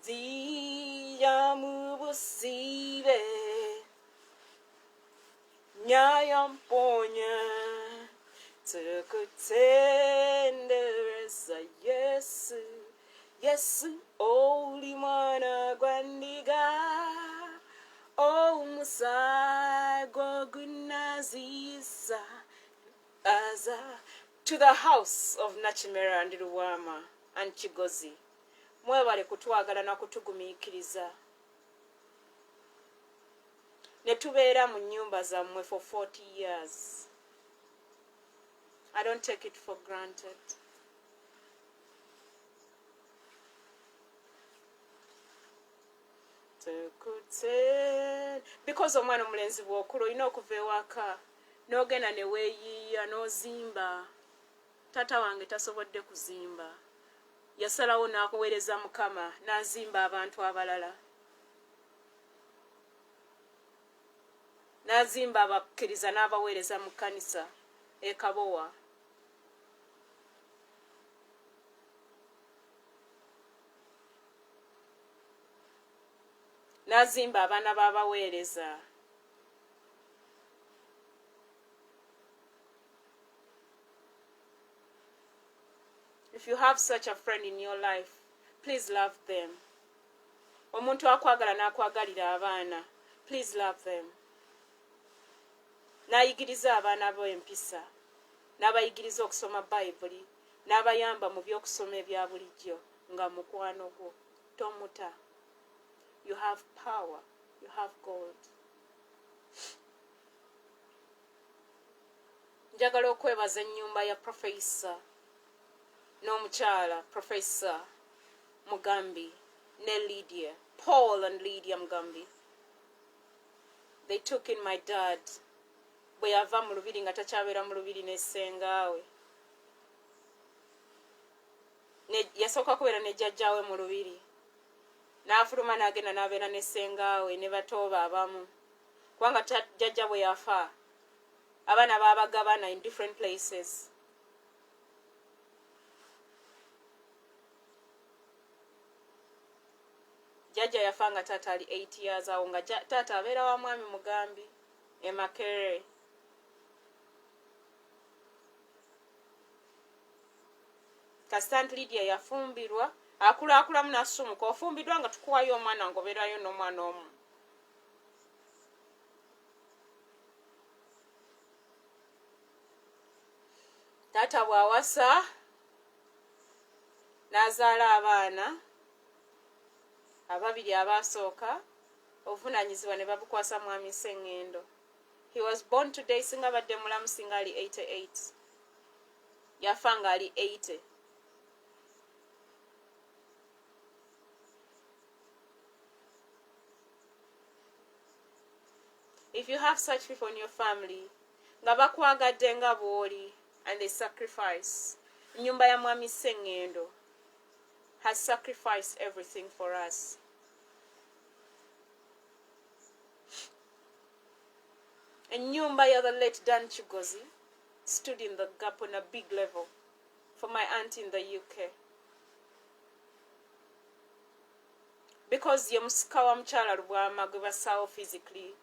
zija mu busibe nyaya mponya tukutendereza Yesu Yesu oli mwana gwandiga omusago gunaziza aza to the house of Nachimera and Ruwama and Chigozi mwebale kutwagala na kutugumiikiriza ne tubeera mu nnyumba zammwe for 40 years. I don't take it for granted. Because omwana omulenzi bw'okula olina okuva ewaka n'ogenda ne weeyiiya n'ozimba. Tata wange tasobodde kuzimba. Yasalawo n'akuweereza Mukama n'azimba abantu abalala. N'azimba abakkiriza n'abaweereza mu kkanisa e Kabowa. N'azimba abaana b'abaweereza. If you have such a friend in your life, please love them. Omuntu akwagala n'akwagalira abaana, please love them. N'ayigiriza abaana bo empisa, n'abayigiriza okusoma Bayibuli, n'abayamba mu by'okusoma ebya bulijjo nga mukwano gwo. Tomuta. You have power. You have gold. Njagala okwebaza ennyumba ya Professor n'omukyala Professor Mugambi ne Lydia, Paul and Lydia Mugambi. They took in my dad. Bwe yava mu lubiri nga takyabeera mu lubiri ne ssengaawe. Yasooka kubeera ne jjajjaawe mu lubiri. N'afuluma n'agenda n'abeera ne ssengaawe ne batooba abamu. Kubanga jjajja bwe yafa, abaana baabagabana in different places. Jjajja yafa nga taata ali 8 years awo nga taata abeera wa mwami Mugambi e Makerere. Kasita Lydia yafumbirwa akulaakulaamu n'asumuka ofumbiddwa nga tukuwayo omwana ng'obeerayo n'omwana omu. taata bw'awasa n'azaala abaana ababiri abaasooka obuvunaanyizibwa ne babukwasa mwami Sseŋŋendo. He was born today singa badde mulamu singa ali 88. Yafa nga ali 80. If you have such people in your family, nga bakwagadde nga bw'oli, and they sacrifice, nnyumba ya mwami Sseŋŋendo has sacrificed everything for us. Ennyumba ya the late Dan Kigozi stood in the gap on a big level for my aunt in the UK. Because ye musika wa mukyala Lubwama gwe basaawo physically,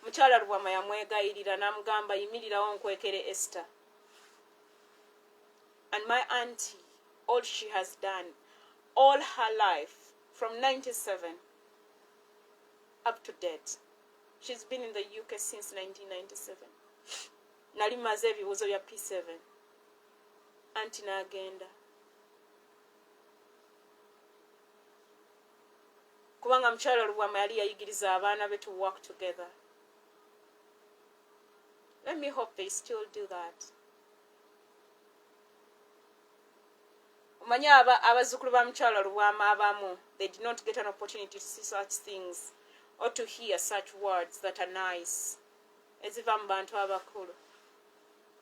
mukyala Lubwama yamwegayirira n'amugamba yimirirawo nkwekere Esther. And my auntie, all she has done, all her life, from 97 up to date, she's been in the UK since 1997. Nali maze ebibuuzo bya P7. Auntie n'agenda. Kubanga mukyala Lubwama yali yayigiriza abaana be to work together. Let me hope they still do that. Omanya abazzukulu ba mukyala Lubwama abamu, they did not get an opportunity to see such things or to hear such words that are nice. Eziva mu bantu abakulu.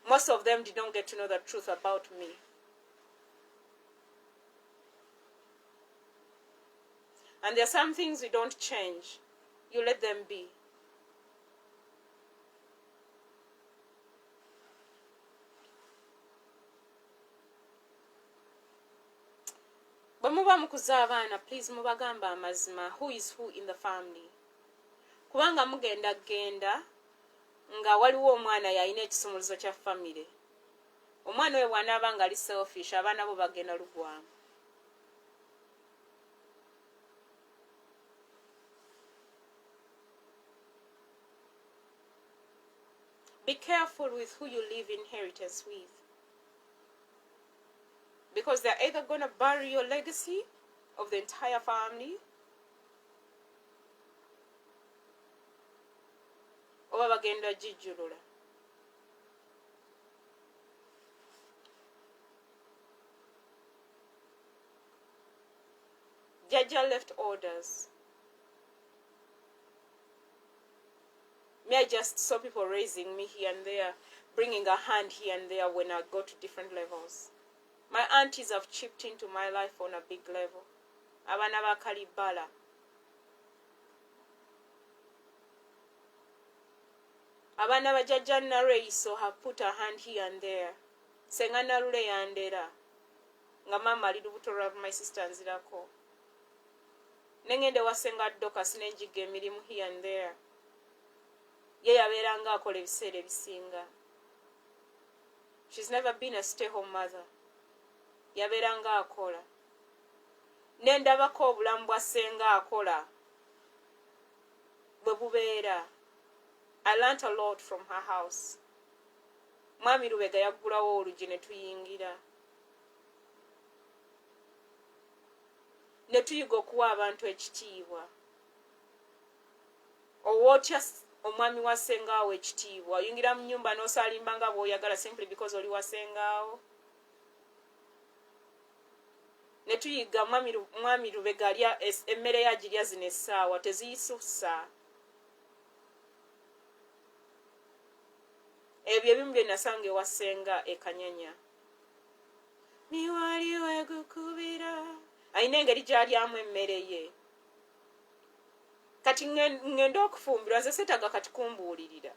Most of them did not get to know the truth about me. And there are some things we don't change. You let them be. Bwe muba mukuza abaana, please mubagamba amazima, who is who in the family. Kubanga mugenda genda nga waliwo omwana yalina ekisumuluzo kya family. Omwana oyo bw'anaaba nga ali selfish, abaana bo bagenda lugwamu. Be careful with who you leave inheritance with. Because they're either going to bury your legacy of the entire family, or bagenda jijulula. Jaja left orders. Me, I just saw people raising me here and there, bringing a hand here and there when I go to different levels. My aunties have chipped into my life on a big level. Abana ba Kalibala. Abana ba Jajja Nareiso have put a hand here and there. Sengana Lule Yandera. Nga mama ali lubuto lwa my sister nzirako. Nengende wasenga doka sinenjige emirimu here and there. Ye yabeeranga akola ebiseera ebisinga. She's never been a stay-home mother. Yabeeranga akola. Nendabako obulamu bwa ssenga akola. Bwe bubeera. I learnt a lot from her house. Mwami Lubega yaggulawo oluggi ne tuyingira. Ne tuyiga okuwa abantu ekitiibwa. Owootya omwami wa ssengaawo ekitiibwa. Oyingira mu nnyumba n'osaalimba nga bw'oyagala simply because oli wa ssengaawo. Ne tuyiga mwami Lubega alya emmere yagirya zino essaawa teziyisusa. Ebyo ebimu bye nasanga ewa ssenga e Kanyanya. Miwali wegukubira. Ayina engeri gy'alyamu emmere ye. Kati ngenda okufumbirwa nze seetaga kati kumbuulirira.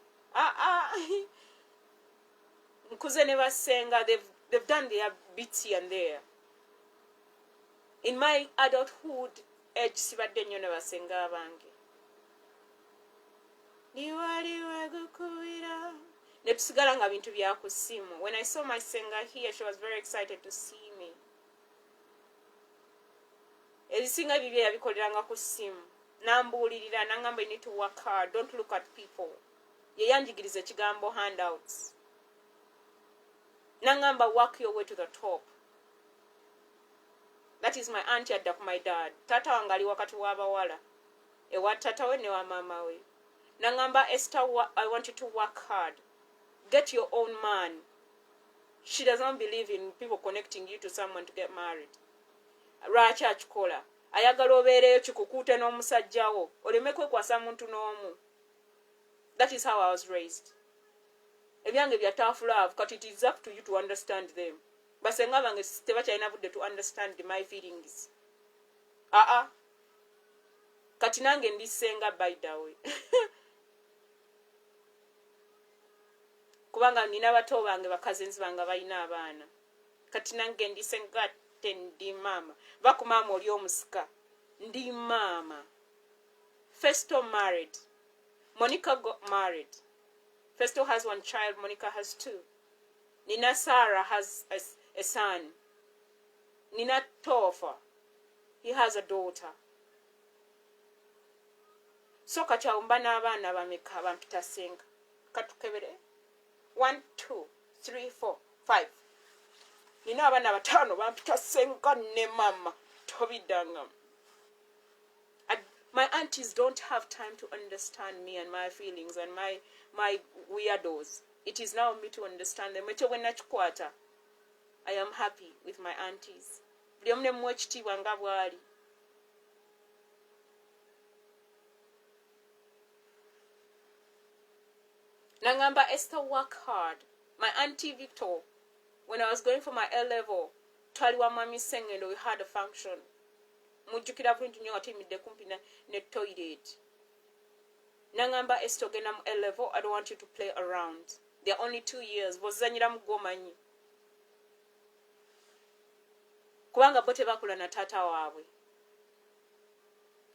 Nkuze ne bassenga, they've done their bits here and there. In my adulthood age sibadde nnyo ne bassenga abange. Niwali wegukubira. Ne tusigala nga bintu bya ku ssimu. When I saw my singer here, she was very excited to see me. Ebisinga bibye yabikoleranga ku ssimu. Nambuulirira nangamba you need to work hard, don't look at people. Ye yanjigiriza ekigambo handouts. Nangamba, work your way to the top. That is my auntie adda ku my dad. Tata wangali wakati wabawala. Ewa tata we ne wa mama we. Nangamba, Esther, I want you to work hard. Get your own man. She does not believe in people connecting you to someone to get married. Lwaki akikola? Ayagala obeereyo kikukuute n'omusajjawo. Oleme kwekwasa muntu n'omu. That is how I was raised. Ebyange bya tough love, but it is up to you to understand them. Basenga bange tebakyalina budde to understand my feelings. Kati nange ndisenga by the way. Kubanga nina bato bange bakazenzi bange balina abaana. Kati nange ndisenga ndi mama. Bakumama oli omusika. Ndi mama. Festo married. Monica got married. Festo has one child, Monica has two. Nina Sarah has a son. Nina Tofa, he has a daughter. So kachawumba n'abaana bameka bampita senga. Katukebere. 1, 2, 3, 4, 5. Nina abaana batano bampita senga ne mama. Tobidanga. My aunties don't have time to understand me and my feelings and my weirdos. It is now me to understand them. I am happy with my aunties. Nangamba, Esther, work hard. My auntie Victor, when I was going for my A-level, twaliwa mami sengendo, we had a function. Mujukira bulungi nnyo atimidde kumpi ne toilet. Nangamba, Esther, genda mu A-level, I don't want you to play around. There are only 2 years. Bozanyira mu gomanyi. Kubanga bo tebakula na taata waabwe.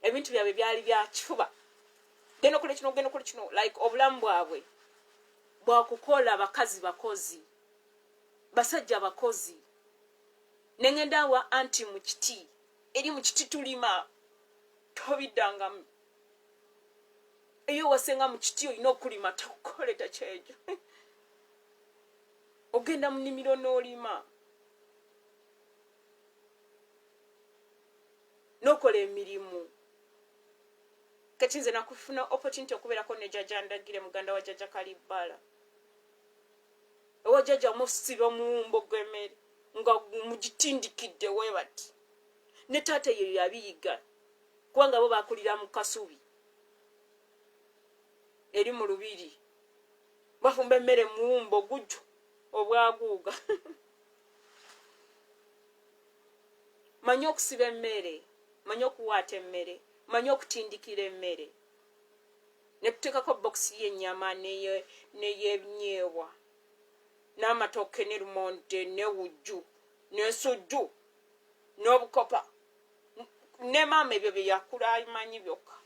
Ebintu byabwe byali bya kifuba. Genda kule kino, like obulamu bwabwe. Bwakukola bakazi bakozi. Basajja bakozi. Nengenda wa anti mu kiti. Eri mu kiti tulima. Tobidangamu. Eyo wasenga mu kiti olina okulima tokoleta kyejo. Ogenda mu nnimiro n'olima. N'okola emirimu. Kati nze nakufuna opportunity okubeerako ne jjajja Ndagire muganda wa jjajja Kalibbala. Ewa jjajja musiba muwumbo gw'emmere nga mugitindikidde we bati. Ne taata yeyo yabiyiga kubanga bo bakulira mu kasubi. Eri mu lubiri. Bafumba emmere muwumbo gujjo obwaguuga. Manyi okusiba emmere, manyi okuwaata emmere, manyi okutindikira emmere. Ne tuteekako bokisi y'ennyama n'ey'ebinyeebwa. N'amatooke ne lumonde ne wujju n'ensujju n'obukopa. Ne maama ebyo bye yakula amanyi byokka.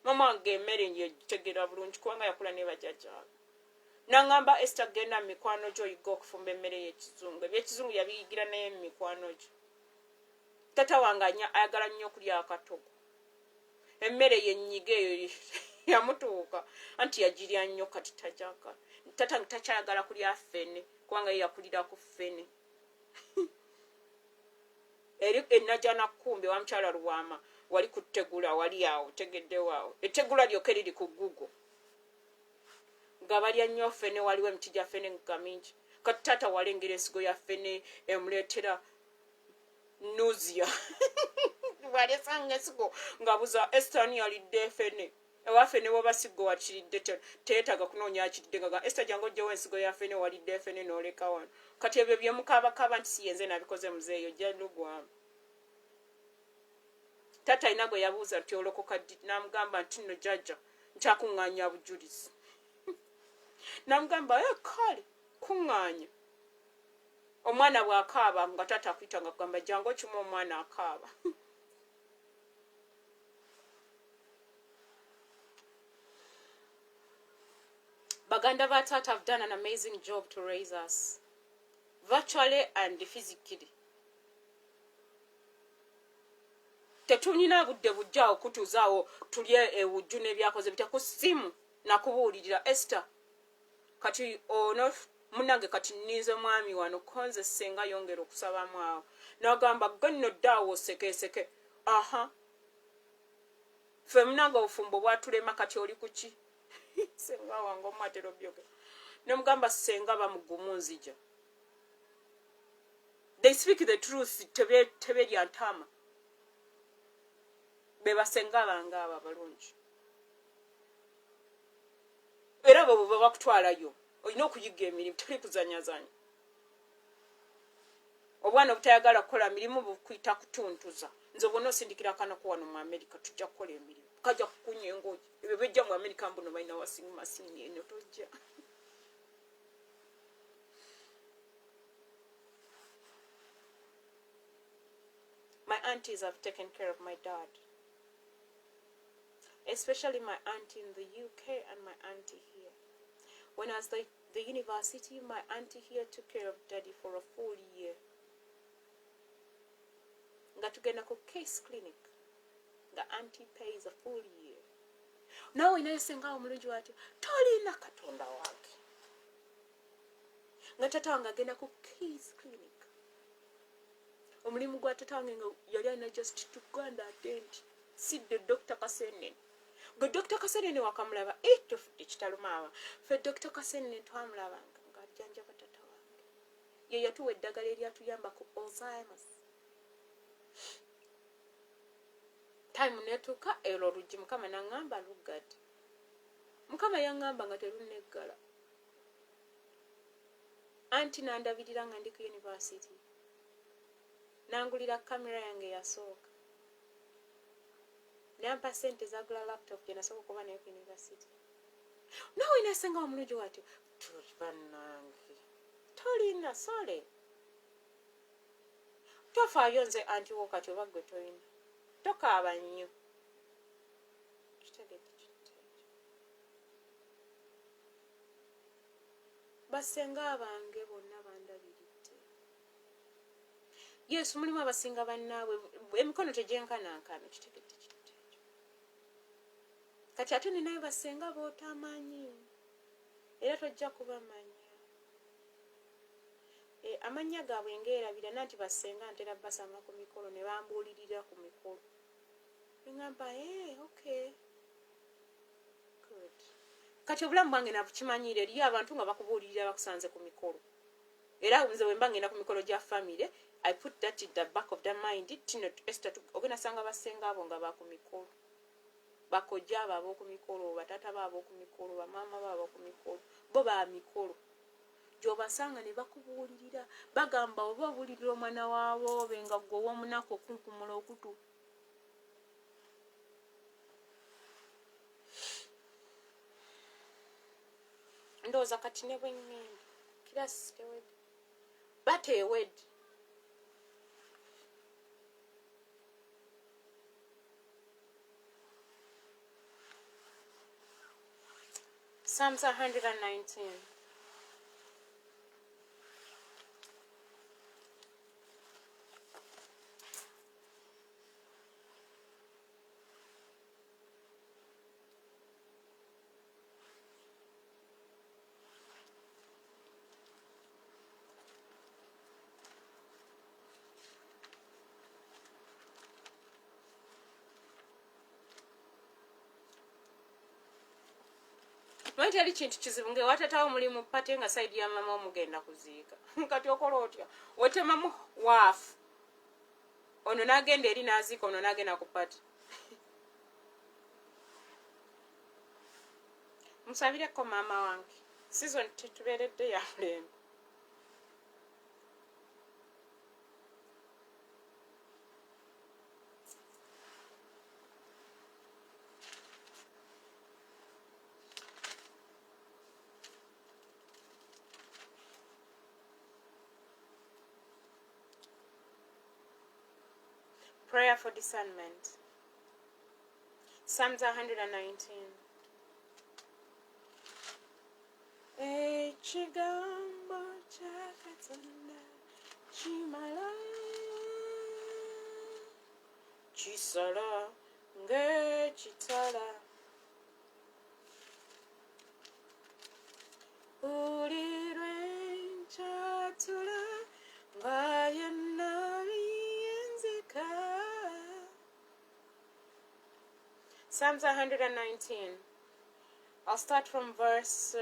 Mama wange emmere yetegera bulungi kubanga yakula ne bajjajjaabe. Nangamba, Esther, genda mu mikwano gyo oyiga okufumba emmere y'ekizungu. Eby'ekizungu yabiyigira naye mu mikwano gyo. Tata wange ayagala nnyo okulya akatogo. Emmere y'ennyiga eyo yamutuuka anti yagirya nnyo kati tajaka. Tata takyayagala kulya ffene kubanga ye yakulira ku ffene. Eri enajana kumbe wa mkyala Luwama wali kutegula wali awo tegeddewo awo. Ettegula lyokka liri ku Google. Nga balya nnyo ffene waliwo emiti gya ffene nga mingi. Kati tata walengera ensigo ya ffene emuleetera nausea. Walesanga ensigo ng'abuuza Esther ani yalidde ffene. Ewa ffene bw'oba sigo wakiridde teetaaga kunoonya akiridde nga Esther jangu ojjewo ensigo ya ffene walidde ffene n'oleka wano. Kati ebyo bye mukaabakaaba nti si yenze nabikoze muzeeyo ojja lugwamu. Tata alina gwe yabuuza nti olokoka ddi n'amugamba nti nno jjajja nkyakuŋŋaanya bujulizi. N'amugamba kale kuŋŋaanya. Omwana bw'akaaba nga tata akuyita nga kugamba jangu okimu omwana akaaba. Baganda ba tata have done an amazing job to raise us, virtually and physically. Tetulina budde bujja okutuzaawo tulye ewujju n'ebyakoze bitya ku ssimu nakubuulirira Esther. Kati ono munange kati nnize mwami wano konze senga yongera okusabamu awo n'agamba gwenno ddaawo osekeseke aha ffe munange obufumbo bwatulema kati oli kuki senga wange omumatero byoge nemugamba senga bamugumu nzija they speak the truth teberya ntama bebasenga bange abo abalungi era abo bwe bakutwalayo olina okuyiga emirimu teri kuzanyazanya obwana obutayagala kukola mirimu bukuyita kutuntuza nze bwonna osindikira akanako wano mu America tujja kukola emirimu kajja kukunya engoye ebyo bejja mu America mbuno balina wasingi masini eno tojja my aunties have taken care of my dad, especially my auntie in the UK and my auntie here. When I was at the university, my auntie here took care of daddy for a full year. Nga tugenda ku case clinic. The auntie pays a full year. Nawe inayesenga omulungi wati tolina katonda wange. Nga tata wange agenda ku case clinic. Omulimu gwa tata wange yali alina just to go and attend. See the Dr. Kasenene. Go Dr. Kasenene wakamulaba tofudde kitalumaawa. Fe Dr. Kasenene twamulabanga nga ajjanjaba tata wange. Ye yatuwa eddagala eryatuyamba ku Alzheimer's. Time netuka ero oluggi Mukama n'angamba lugadde. Mukama yangamba nga teruneggala. Anti nandabirira nga ndi ku university. Nangulira kamera yange yasooka. Nampa sente zagula laptop gye nasooka okuba nayo ku university. Nawe inasenga omulungi wati bannange tolina sole. Tofaayo nze anti wo kati oba gwe tolina. Tokaaba nnyo. Basenga abange bonna bandabiridde. Yesu mulimu abasinga bannaabwe emikono tegyenkanankana kitegedde kintu ekyo. Kati ate ninayo basenga bootamanyi era tojja kubamanya. Amanya gaabwe ngeerabira nanti basenga ntera basanga ku mikolo ne bambuulirira ku mikolo. Ngamba okay. Good. Kati obulamu bwange nabukimanyiire eriyo abantu nga bakubuulirira bakusanze ku mikolo. Era nze bwe mba ngenda ku mikolo gya family, I put that in the back of the mind. Tino Esther ogenda sanga basenga abo nga baku mikolo. Bakojja abo ku mikolo, batata babo ku mikolo, bamama babo ku mikolo. Bo ba mikolo. Gyobasanga ne bakubuulirira bagamba oba obulirira omwana waabo benga gwe w'omunaku okunkumula okutu. Ndowooza kati ne bwe ngenda kirasi tewedde bateewedde. Psalms 119. Mwete ali kintu kizibu nge watatawo mulimu pate nga side ya mama omugenda kuziika. Kati okola otya? Wetemamu waafu. Ono n'agenda eri n'aziika ono n'agenda ku pate. Musabireko maama wange. Season tetubeeredde ya mulembe. Prayer for discernment. Psalms 119. Ekigambo kya Katonda kimala kisala ng'ekitala buli lwe Psalms 119. I'll start from verse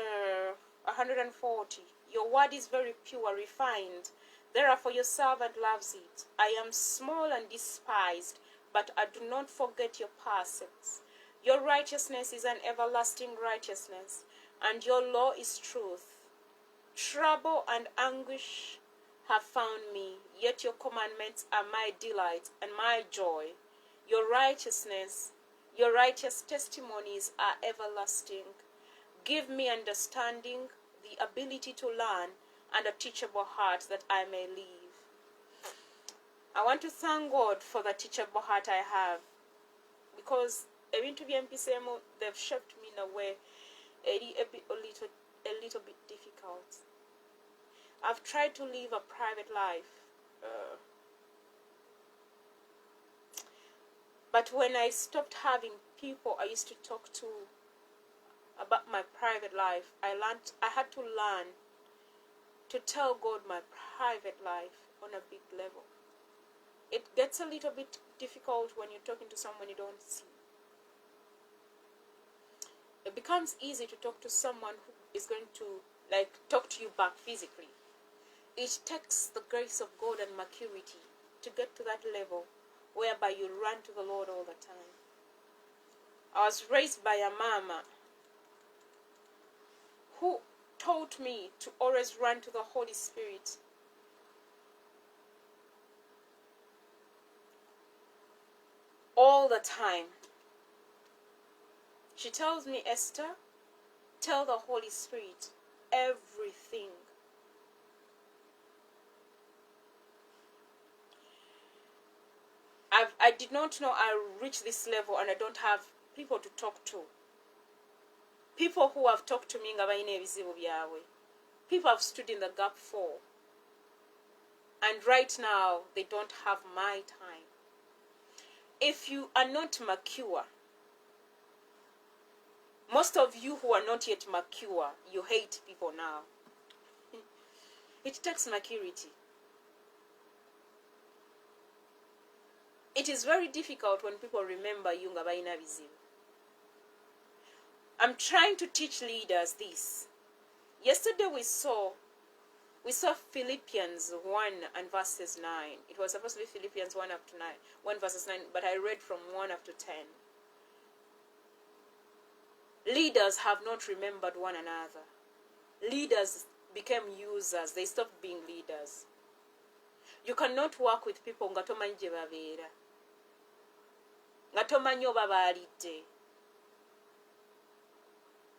140. Your word is very pure, refined. Therefore your servant loves it. I am small and despised, but I do not forget your precepts. Your righteousness is an everlasting righteousness, and your law is truth. Trouble and anguish have found me, yet your commandments are my delight and my joy. Your righteousness, your righteous testimonies are everlasting. Give me understanding, the ability to learn, and a teachable heart that I may live. I want to thank God for the teachable heart I have, because ebintu byempiseemu, they've shaped me in a way a little bit difficult. I've tried to live a private life, but when I stopped having people I used to talk to about my private life, I had to learn to tell God my private life on a big level. It gets a little bit difficult when you're talking to someone you don't see. It becomes easy to talk to someone who is going to talk to you back physically. It takes the grace of God and maturity to get to that level whereby you run to the Lord all the time. I was raised by a mama who taught me to always run to the Holy Spirit. All the time. She tells me, Esther, tell the Holy Spirit everything. I did not know I reached this level and I don't have people to talk to. People who have talked to me nga balina ebizibu byabwe. People have stood in the gap for. And right now, they don't have my time. If you are not mature, most of you who are not yet mature, you hate people now. It takes maturity. It is very difficult when people remember you nga balina bizibu. I'm trying to teach leaders this. Yesterday we saw Philippians 1 and verses 9. It was supposed to be Philippians 1 up to 9, 1 verses 9, but I read from 1 up to 10. Leaders have not remembered one another. Leaders became users. They stopped being leaders. You cannot work with people nga tomanyi gye babeera, nga tomanyi oba baalidde.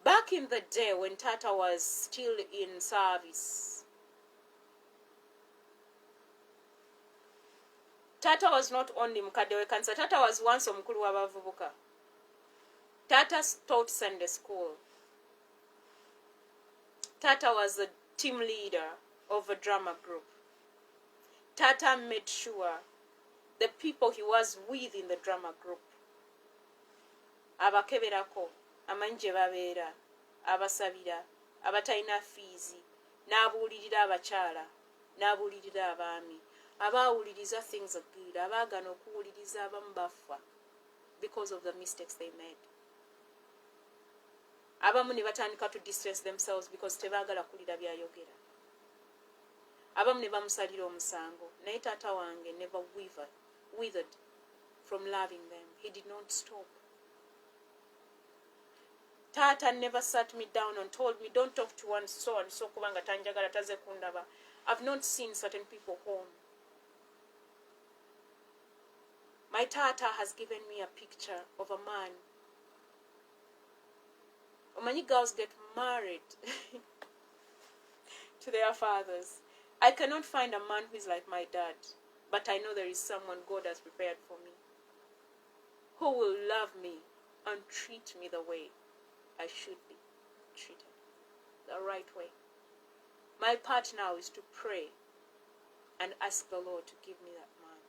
Back in the day when Tata was still in service, Tata was not only mukadde we kanisa, Tata was once omukulu w'abavubuka. Tata taught Sunday school. Tata was the team leader of a drama group. Tata made sure the people he was with in the drama group, abakeberako, amanyi gye babeera, abasabira, abatalina fiizi, n'abuulirira abakyala, n'abuulirira abaami, abaawuliriza things are good, abaagana okuwuliriza abamu bafa because of the mistakes they made. Abamu ne batandika to distress themselves because tebaagala kulira byayogera. Abamu ne bamusalira omusango, naye taata wange never withered from loving them. He did not stop. Tata never sat me down and told me, don't talk to one so and so kubanga tanjagala taze kundaba. I've not seen certain people home. My Tata has given me a picture of a man. Many girls get married to their fathers. I cannot find a man who is like my dad, but I know there is someone God has prepared for me who will love me and treat me the way I should be treated, the right way. My part now is to pray and ask the Lord to give me that man,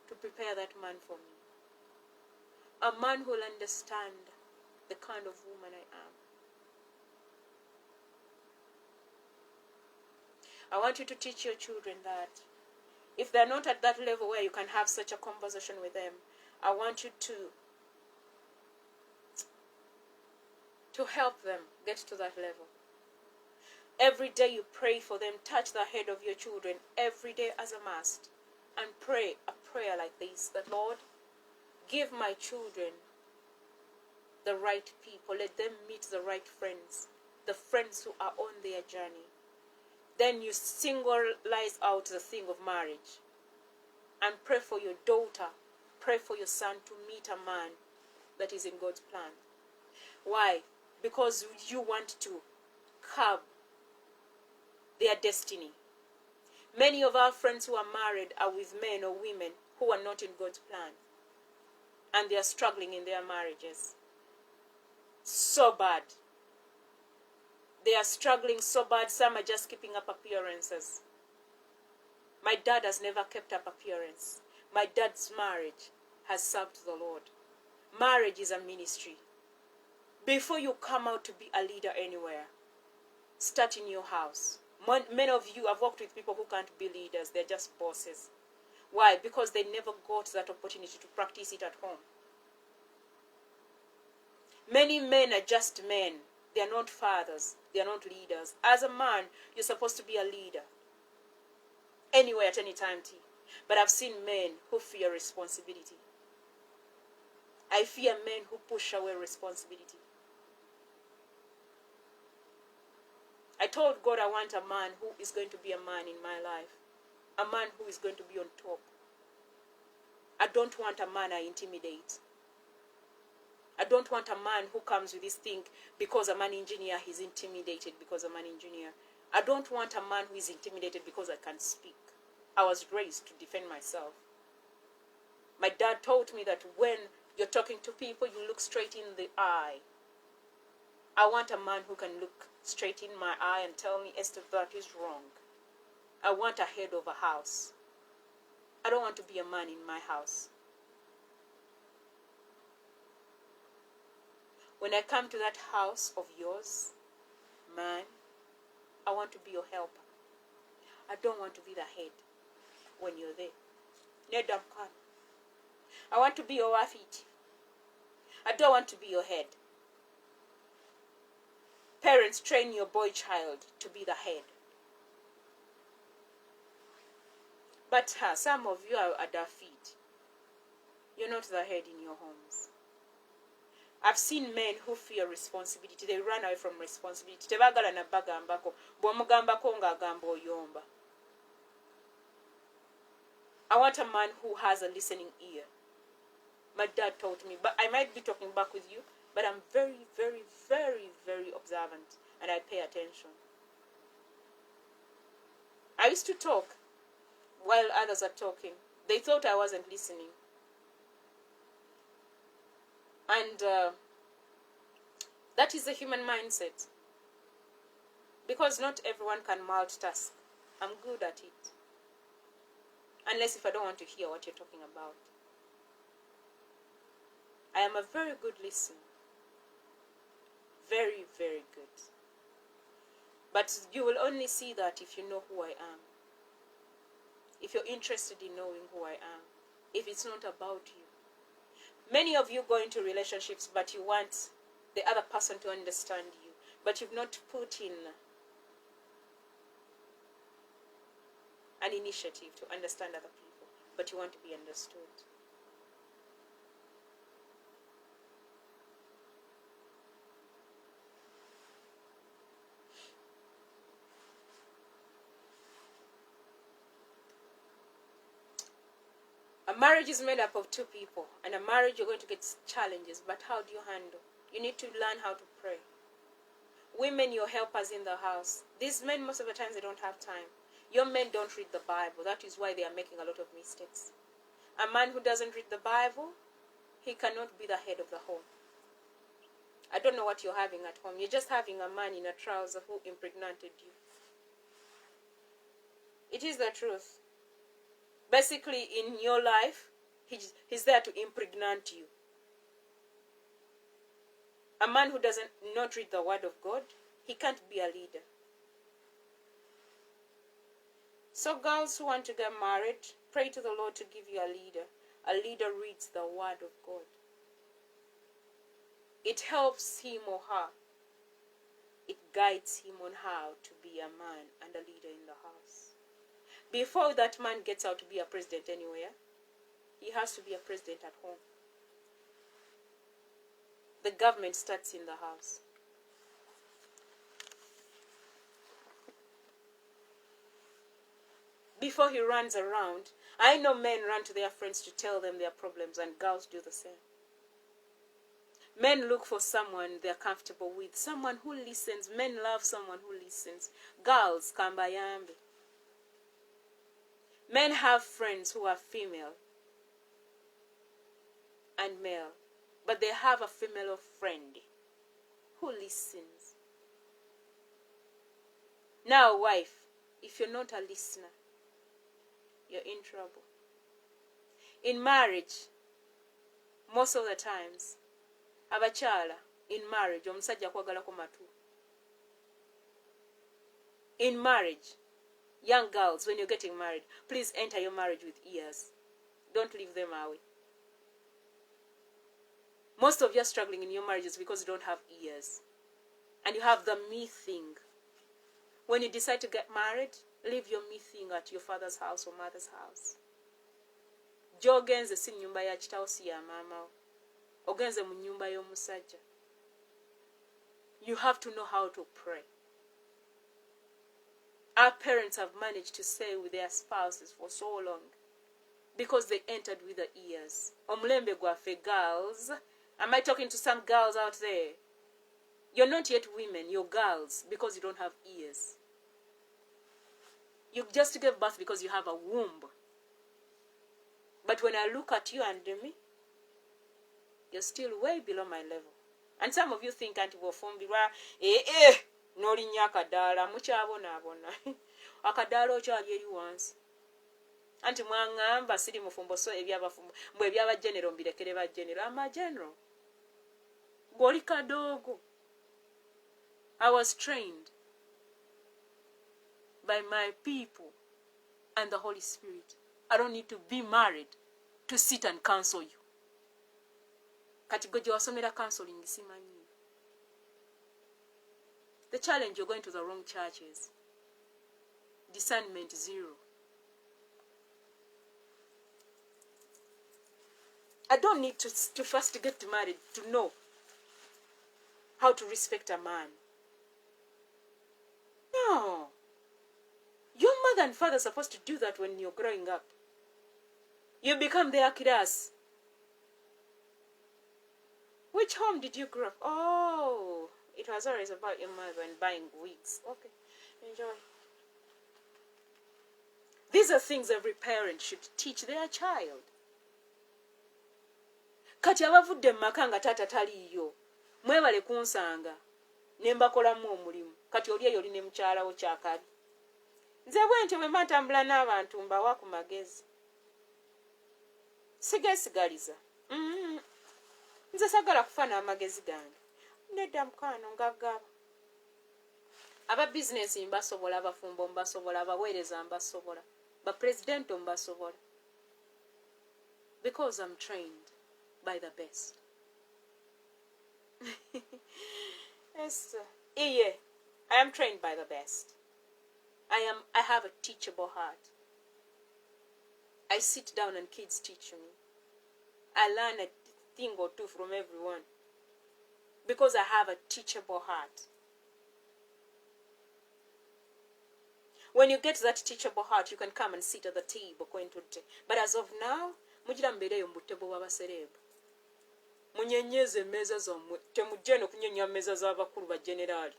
to prepare that man for me. A man who will understand the kind of woman I am. I want you to teach your children that if they're not at that level where you can have such a conversation with them, I want you to to help them get to that level. Every day you pray for them, touch the head of your children every day as a must, and pray a prayer like this, that Lord, give my children the right people, let them meet the right friends, the friends who are on their journey. Then you singleize out the thing of marriage and pray for your daughter, pray for your son to meet a man that is in God's plan. Why? Because you want to curb their destiny. Many of our friends who are married are with men or women who are not in God's plan, and they are struggling in their marriages. So bad. They are struggling so bad, some are just keeping up appearances. My dad has never kept up appearance. My dad's marriage has served the Lord. Marriage is a ministry. Before you come out to be a leader anywhere, start in your house. Many of you have worked with people who can't be leaders. They're just bosses. Why? Because they never got that opportunity to practice it at home. Many men are just men. They are not fathers. They are not leaders. As a man, you're supposed to be a leader. Anywhere, at any time, T. But I've seen men who fear responsibility. I fear men who push away responsibility. I told God I want a man who is going to be a man in my life. A man who is going to be on top. I don't want a man I intimidate. I don't want a man who comes with this thing because I'm an engineer, he's intimidated because I'm an engineer. I don't want a man who is intimidated because I can speak. I was raised to defend myself. My dad taught me that when you're talking to people, you look straight in the eye. I want a man who can look straight in my eye and tell me, Esther, that is wrong. I want a head of a house. I don't want to be a man in my house. When I come to that house of yours, man, I want to be your helper. I don't want to be the head when you're there. I want to be your feet. I don't want to be your head. Parents, train your boy child to be the head. But some of you are at their feet. You're not the head in your homes. I've seen men who fear responsibility. They run away from responsibility. Tebagala na bagambako. Bwomugambako ng'agamba oyomba. I want a man who has a listening ear. My dad taught me, but I might be talking back with you, but I'm very, very, very, very observant, and I pay attention. I used to talk while others are talking. They thought I wasn't listening. And that is the human mindset. Because not everyone can multitask. I'm good at it. Unless if I don't want to hear what you're talking about. I am a very good listener. Very, very good. But you will only see that if you know who I am. If you're interested in knowing who I am. If it's not about you. Many of you go into relationships, but you want the other person to understand you. But you've not put in an initiative to understand other people. But you want to be understood. A marriage is made up of two people, and a marriage you're going to get challenges, but how do you handle? You need to learn how to pray. Women, your helpers in the house. These men, most of the times, they don't have time. Your men don't read the Bible. That is why they are making a lot of mistakes. A man who doesn't read the Bible, he cannot be the head of the home. I don't know what you're having at home. You're just having a man in a trouser who impregnated you. It is the truth. Basically, in your life, he's there to impregnate you. A man who doesn't not read the word of God, he can't be a leader. So girls who want to get married, pray to the Lord to give you a leader. A leader reads the word of God. It helps him or her it guides him on how to be a man and a leader in the house. Before that man gets out to be a president anywhere, he has to be a president at home. The government starts in the house. Before he runs around, I know men run to their friends to tell them their problems, and girls do the same. Men look for someone they're comfortable with, someone who listens. Men love someone who listens. Girls, kambayambe. Men have friends who are female and male, but they have a female friend who listens. Now, wife, if you're not a listener, you're in trouble. In marriage, most of the times, abachala in marriage, omusajja kwagalako matu. In marriage, young girls, when you're getting married, please enter your marriage with ears. Don't leave them away. Most of you are struggling in your marriages because you don't have ears. And you have the me thing. When you decide to get married, leave your me thing at your father's house or mother's house. Jogenze si nyumba ya chitao si ya mama. Ogenze mu nyumba y'omusajja. You have to know how to pray. Our parents have managed to stay with their spouses for so long because they entered with the ears. Omulembe gwafe, girls. Am I talking to some girls out there? You're not yet women, you're girls because you don't have ears. You just gave birth because you have a womb. But when I look at you and me, you're still way below my level. And some of you think anti bofumbirwa nolinya akadaala mukyabona abona. Akadaala okyali eri wansi. Anti mwangamba siri mufumbo so ebyabafumbo mbwe ebyaba general mbirekere ba general. Ama general. Goli kadogo. I was trained by my people and the Holy Spirit. I don't need to be married to sit and counsel you. Kati gwe wasomera counseling simanyi. The challenge, you're going to the wrong churches. Discernment 0. I don't need to first get married to know how to respect a man. No. Your mother and father are supposed to do that when you're growing up. You become their class. Which home did you grow up? Oh, it was always about your mother and buying wigs. Okay, enjoy. These are things every parent should teach their child. Kati abavudde mumaka nga taata taliyo. Mwebale kunsanga. Nembakolamu omulimu. Kati oli eyo oli ne mukyalawo kyakabi. Nze bwentyo bwe ntambula n'abantu mbawa ku magezi. Sigesigaliza. Nze sagala kufana amagezi gange. Nedda mukano ngagaba. Aba business mbasobola, abafumbo mbasobola, abaweereza mbasobola, ba president mbasobola. Because I'm trained by the best. Esther. Yeah, I am trained by the best. I have a teachable heart. I sit down and kids teach me. I learn a thing or two from everyone. Because I have a teachable heart. When you get that teachable heart, you can come and sit at the table. But as of now, mujira mbereyo mbutebo w'abaserebu. Munyenyeze meza zomwe. Temujje n'okunyenya meza z'abakulu ba generali.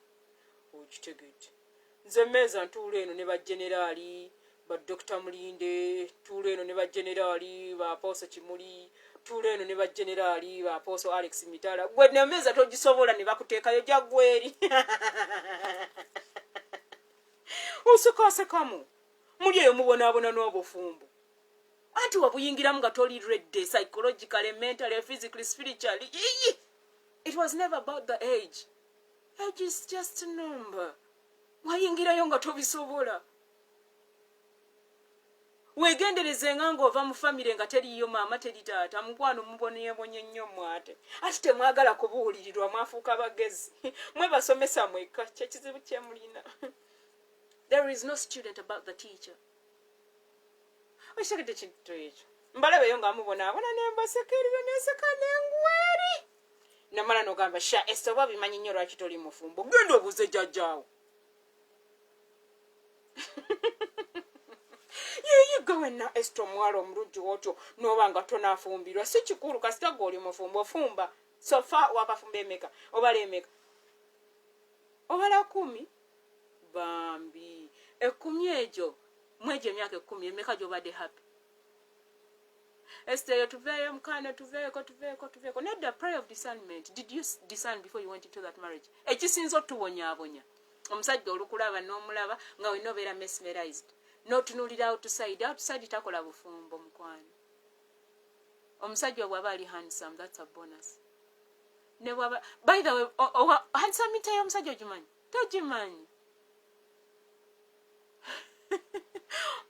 Okitegedde. Nze meza ntuula eno ne ba generali, ba Dr. Mulinde, tuula eno ne ba generali, ba Apostle Kimuli, tuula eno ne ba generali, ba Apostle Alex Mitala. Gwe ne meza togisobola ne bakuteekayo jaggweri. Osukasekamu. Muli eyo mubonaabona n'obufumbo. Anti wabuyingiramu nga toli ready, psychologically, mentally, physically, spiritually. It was never about the age. Age is just a number. Wayingirayo nga tobisobola. wegendereze nga ova mu famire nga teriyo maama teri taata mukwano muboneyebonye nnyo mwate ati temwagala kubuulirirwa mwafuuka bagezi mwe basomesa mweka kyekizibu kyemulina. There is no student about the teacher. Oshagede kintu ekyo mbalabeyo nga mubonaabona nembasekerera neseka nengweri namala nogamba sha Esther wabimanyi nnyo lwaki toli mufumbo genda obuuze jjajjaawo. Yeyigawe na Esther omwalo omulungi wotyo noba nga tonaafumbirwa si kikulu kasita g'oli mufumbo fumba sofa wakafumba emeka obala emeka obala 10 bambi 10 egyo mwejo emyaka 10 emeka gyobadde happy. Esther tuveeyo mukane tuveeko nedda prayer of discernment. Did you discern before you went into that marriage? Ekisinza otubonyaabonya omusajja olukulaba n'omulaba nga wena obeera mesmerized n'otunuulira outside takola bufumbo mukwano. Omusajja bw'aba ali handsome, that's a bonus. Ne bw'aba by the way handsome ite omusajja ogimanyi togimanyi.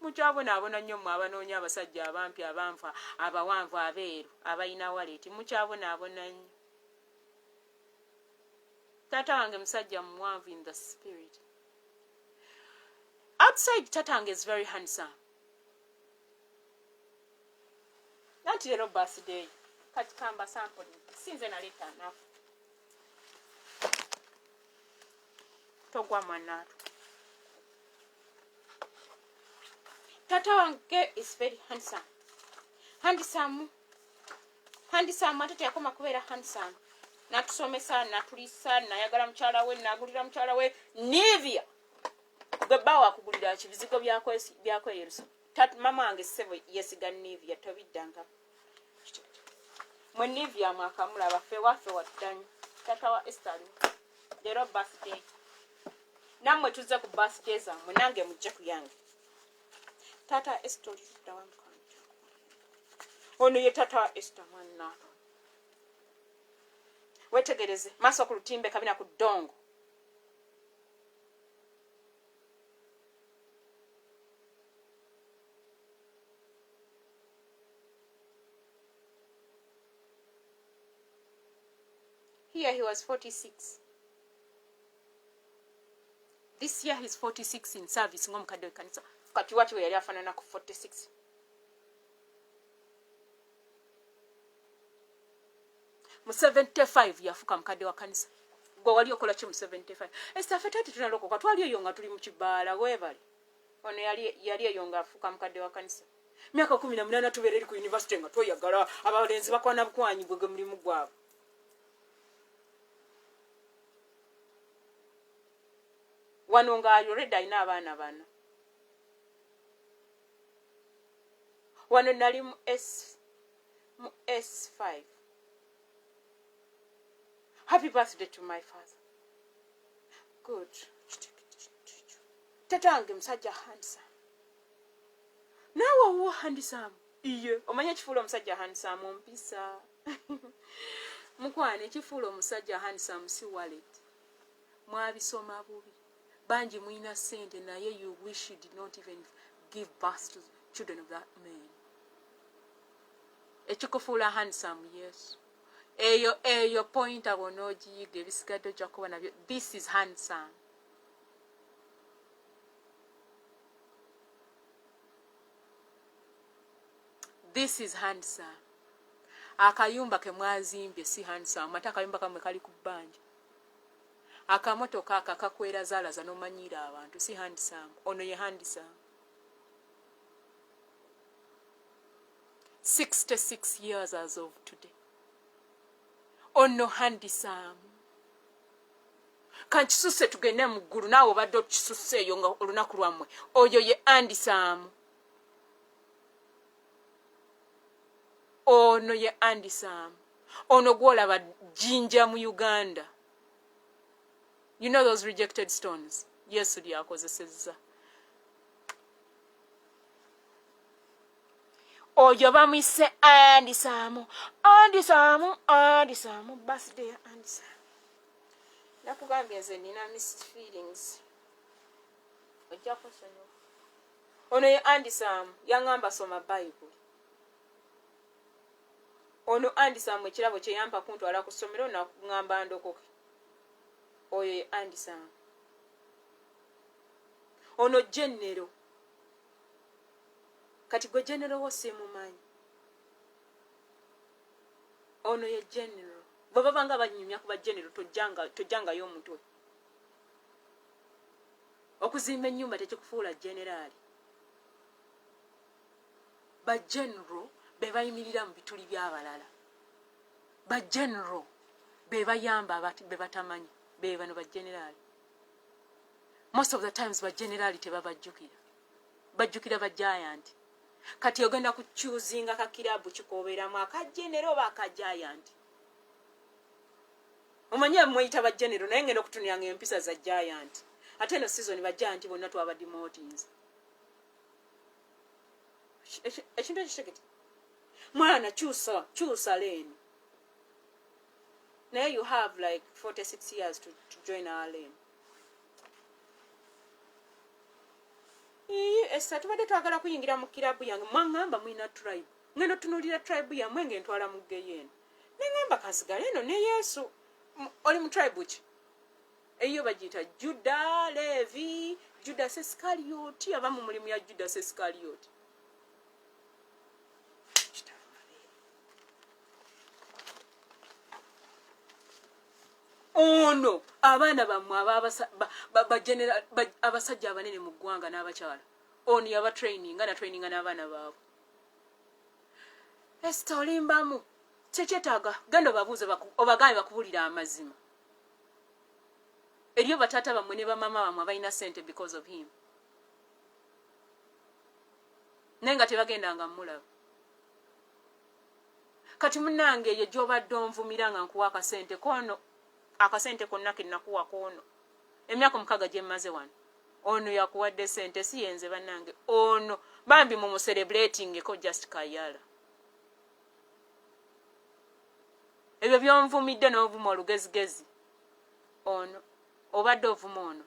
Mukyabonaabona nnyo mmwe abanoonya abasajja abampi abanfa abawanvu abeeru abalina waleeti mukyabonaabona nnyo. Taata wange musajja muwanvu in the spirit. Outside tatange is very handsome. Nanti lero birthday kati kamba sample sinze naleta anafu togwa mwanatu. Tata wange is very handsome. Handsome atete yakoma kubeera handsome. Natusomesa natulisa nayagala mukyala we nagulira mukyala we Nivea. Gwe bawa akugulira kibizigo byako yeruso. Tat mama wange sebo yesiga Nivea tobiddanga. Mwe Nivea mwakamulaba fe wattanyi. Tata wa Esther lero birthday. Nammwe tuzze ku birthday zammwe nange mujja ku yange. Tata Esther dawan kanja. Ono ye tata Esther mwana. Wetegereze maso ku lutimbe kabina ku ddongo. Here he was 46. This year he's 46 in service ngomukadde w'ekkanisa. Kati wati we yali afaanana ku 46. Mu 75 yafuka mukadde wa kanisa. Gwe wali okola ki mu 75? Esther ffe tati tunalokoka twali eyo nga tuli mu kibaala weebale. Ono yali eyo nga afuka mukadde wa kanisa. Myaka 18 tubeera eri ku university nga tweyagala abalenzi bakwana bukwanyi gwe mulimu gwabwe. Wano nga already alina abaana bana. Wano nali mu S5. Happy birthday to my father. Good. Tatange musajja handsome. Nawe wo handsome. Iye, omanya kifuula omusajja handsome ompisa. Mukwane kifuula omusajja handsome si wallet. Mwabisoma bubi. Banji muina sente naye you wish you did not even give birth to children of that man. Ekikufuula handsome, yes. Eyo point abonogiyiga ebisigadde ojja kuba nabyo. This is handsome. This is handsome. Akayumba ke mwazimbye si handsome. Ate akayumba kamwe kali ku bbanja. Akamotoka akakwera zaalaza n'omanyira abantu si handsome. Ono ye handsome. 66 years as of today. Ono handsome. Kankisuse tugende mu ggulu naawe obadde okisuse eyo nga olunaku lwammwe. Oyo ye handsome. Ono ye handsome. Ono gwolaba jinja mu Uganda. You know those rejected stones? Yes, lyakozesezza. Oyo bamuyise handsome. Birthday handsome. Nakugambye nze nina mixed feelings. Ojja kusonyiwa. ono ye Andisam yaŋŋamba soma Bible. Ono Andisam ekirabo kye yampa kuntwala ku ssomero nakuŋŋamba ndokoke. Oyo ye Andisam. Ono General. Kati gwe General wo simumanyi. Ono ye General. Bwe babanga banyumya kuba General tojjangayo omutwe. Okuzimba ennyumba tekikufuula General. Ba General be bayimirira mu bituli by'abalala. Ba General be bayamba abati be batamanyi. Be bano ba General. Most of the times ba General tebabajjukira. Bajjukira ba Giant. Kati ogenda ku choosing aka kirabu kikobeeramu aka General ba aka Giant. Omanya mwita ba General naye ngenda okutunira ng'empisa za Giant. Ate no season ba Giant bonna twaba demotings. Ekintu ekisheketi. Mwana chusa lane. Now you have like 46 years to join our lane. Esther tubadde twagala kuyingira mu kirabu yange mwangamba mwina tribe. Ngeno tunulira tribe ya mwenge ntwala mu geyeni. Nengamba kasigala eno ne Yesu. Oli mu tribe ki? Eyo bagita Juda, Levi, Judas Iscariot, abamu mulimu ya Judas Iscariot. Ono abaana bamwe abasajja abanene mu ggwanga n'abakyala. Ono yaba training n'abaana baabwe. Esther olimbamu kyetaaga genda babuuze obagambe bakubulira amazima. Eriyo bataata bamwe ne bamama bamwe abalina ssente because of him. Naye nga tebagendanga mulaba. Kati munnange ye gy'obadde onvumira nga nkuwa akasente kono. Akasente konna kennakuwa kono. Emyaka 6 gye mmaze wano. Ono yakuwadde sente si yenze bannange. Ono bambi mu celebrating ko just kayala. Ebyo byonvumidde n'ovuma olugezigezi. Ono obadde ovuma ono.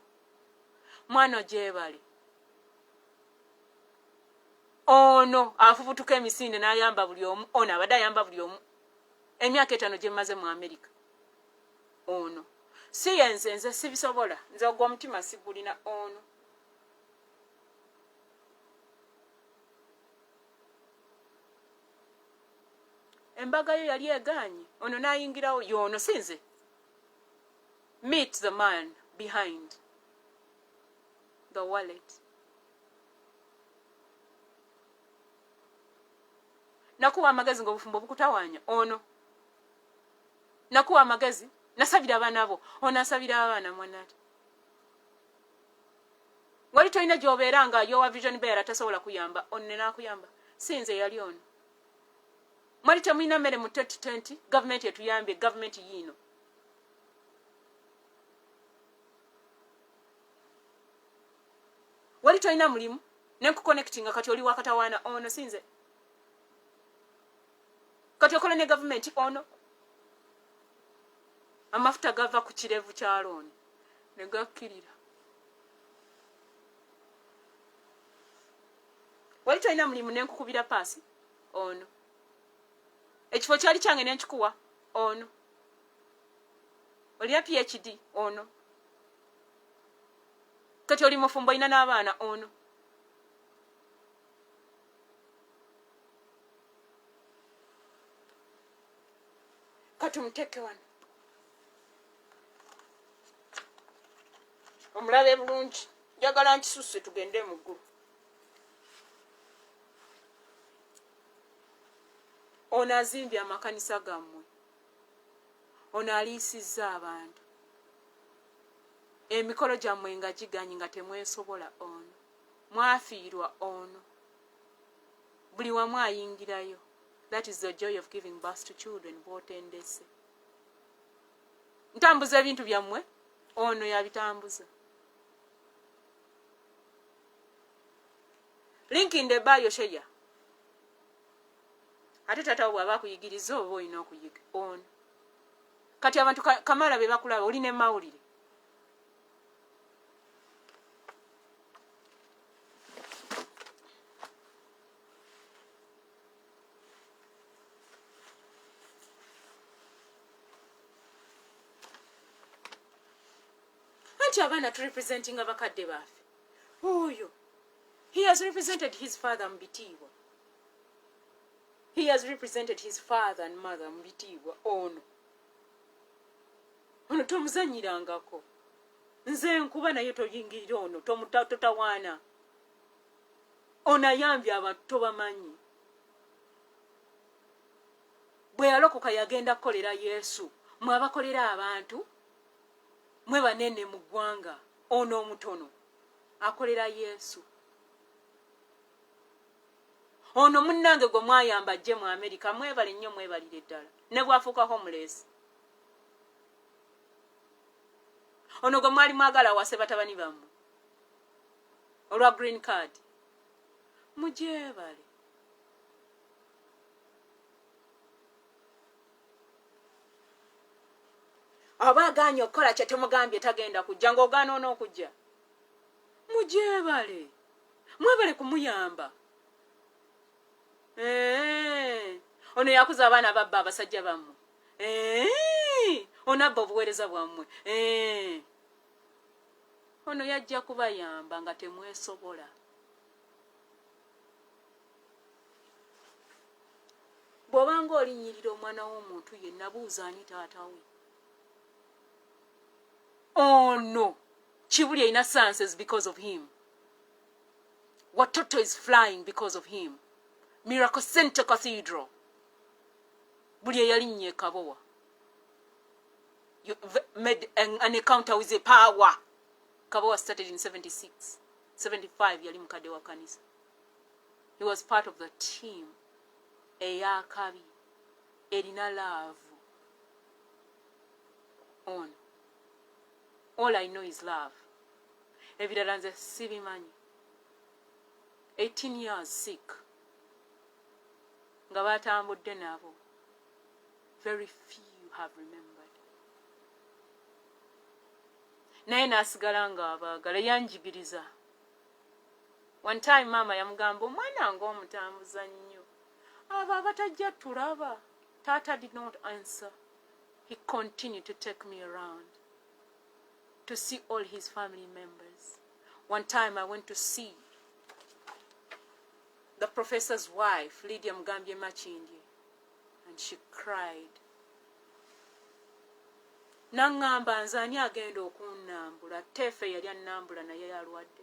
Mwana gyebali. Ono afubutuka emisinde n'ayamba buli omu. Ono abadde ayamba buli omu. Emyaka 5 gye mmaze mu America. Ono si yenze nze sibisobola nze ogwo omutima sigulina ono. Embaga yo yali egaanyi ono n'ayingirawo yono sinze. Meet the man behind the wallet. Nakuwa amagezi ng'obufumbo bukutawaanya ono. Nakuwa amagezi nasabira abaana bo ono asabira abaana mwanati. Wali toyina gy'obeera nga yowa vision bearer tasobola kuyamba ono n'akuyamba. Sinze yali ono. Mwali temulina mmere mu 2020 gavumenti etuyambye gavumenti yiino. Wali toyina mulimu nenkuconnectinga kati oli wakatawaana ono sinze. Kati okola ne gavumenti ono. Amafuta gava ku kirevu kya looni ne gakkirira. Wali toyina mulimu nenkukubira paasi ono. Ekifo kyali kyange nenkikuwa ono. Olina PhD ono. Kati oli mufumbo ina n'abaana ono. Kati muteke wano. Omulabe bulungi njagala nkisusse tugende mu ggulu. Ono azimbye amakanisa gammwe. Ono aliisizza abantu. Emikolo gyammwe nga giganyi nga temwesobola ono. Mwafiirwa ono. Buli wamu ayingirayo. That is the joy of giving birth to children. Bw'otendese. Ntambuza ebintu byammwe. Ono yabitambuza. Link in the bio share. Ate tata bw'aba akuyigiriza oba olina okuyiga ono. Kati abantu kamala be bakulaba olina emawulire. Anti abaana representing abakadde baffe. Oyo. He has represented his father Mbitiibwa. He has represented his father and mother Mbitiibwa. Ono tomuzanyirangako. Nze nkuba naye toyingirira ono totawaana. Ono ayambye abantu tobamanyi. Bwe yalokoka yagenda kukolera Yesu. Mwe abakolera abantu. Mwe banene mu ggwanga. Ono omutono. Akolera Yesu. Ono munnange gwe mwayamba ajje mu America mwebale nnyo mwebalire ddala. Ne bwafuuka homeless. Ono gwe mwali mwagala wase batabani bammwe. Olwa green card. Mujebale. Aba aganye okukola kye temugambye tagenda kujja ng'ogaana onookujja. Mujebale. Mwebale kumuyamba. Ono yakuza abaana babba abasajja bammwe. Ono abba obuweereza bwammwe. Ono yajja kubayamba nga temwesobola. Bw'obanga olinyirira omwana w'omuntu yenna buuza ani taata we. Ono Kibuli alina sciences because of him. Watoto is flying because of him. Miracle Center Cathedral. Buli eyalinnye e Kabowa. You made an encounter with a power. Kabowa started in 76. 75 yali mukadde wa kanisa. He was part of the team. Eyakabi. Erina love. On. All I know is love. Ebirala nze sibimanyi. 18 years sick. Nga batambudde nabo. Very few have remembered. Naye n'asigala ng'abaagala yanjigiriza. One time mama yamugamba omwana ng'omutambuza nnyo. Abo abatajja tulaba. Tata did not answer. He continued to take me around to see all his family members. One time I went to see the professor's wife, Lydia Mugambye Machindi, and she cried. Nangamba nze ani agenda okunnambula, tefe yali annambula naye yalwadde.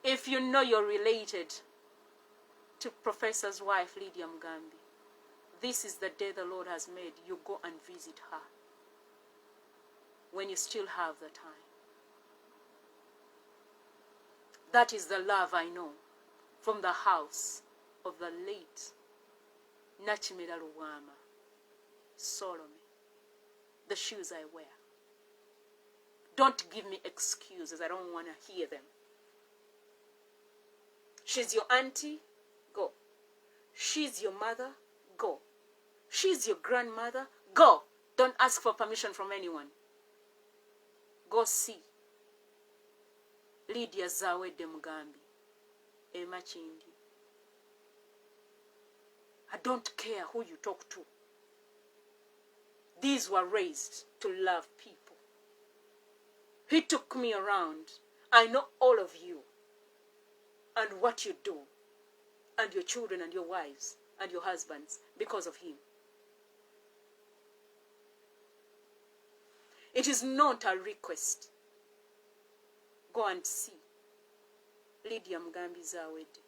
If you know you're related to professor's wife, Lydia Mugambye, this is the day the Lord has made. You go and visit her when you still have the time. That is the love I know from the house of the late Nachimera Luwama, Solome. The shoes I wear. Don't give me excuses. I don't want to hear them. She's your auntie? Go. She's your mother? Go. She's your grandmother? Go. Don't ask for permission from anyone. Go see Lydia Zawedde Mugambye, Machindi. I don't care who you talk to. These were raised to love people. He took me around. I know all of you and what you do and your children and your wives and your husbands because of him. It is not a request. Go and see Lydia Mugambye Zawedde.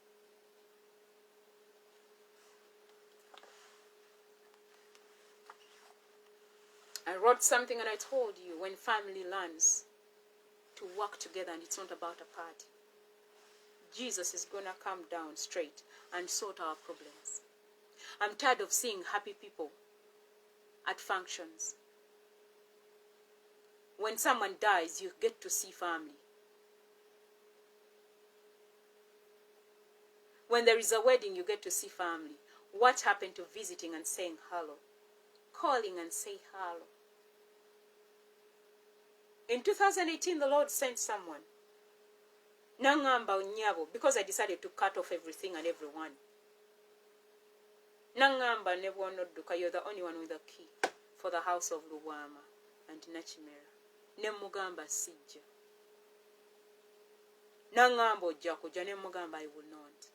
I wrote something and I told you when family learns to work together and it's not about a party, Jesus is going to come down straight and sort our problems. I'm tired of seeing happy people at functions. When someone dies, you get to see family. When there is a wedding, you get to see family. What happened to visiting and saying hello? Calling and say hello. In 2018, the Lord sent someone. Nangamba unyabo, because I decided to cut off everything and everyone. Nangamba nebwonoduka, you're the only one with the key for the house of Luwama. and nakimera. Ne mugamba sijja. Nangamba ojja kujja, ne mugamba I will not.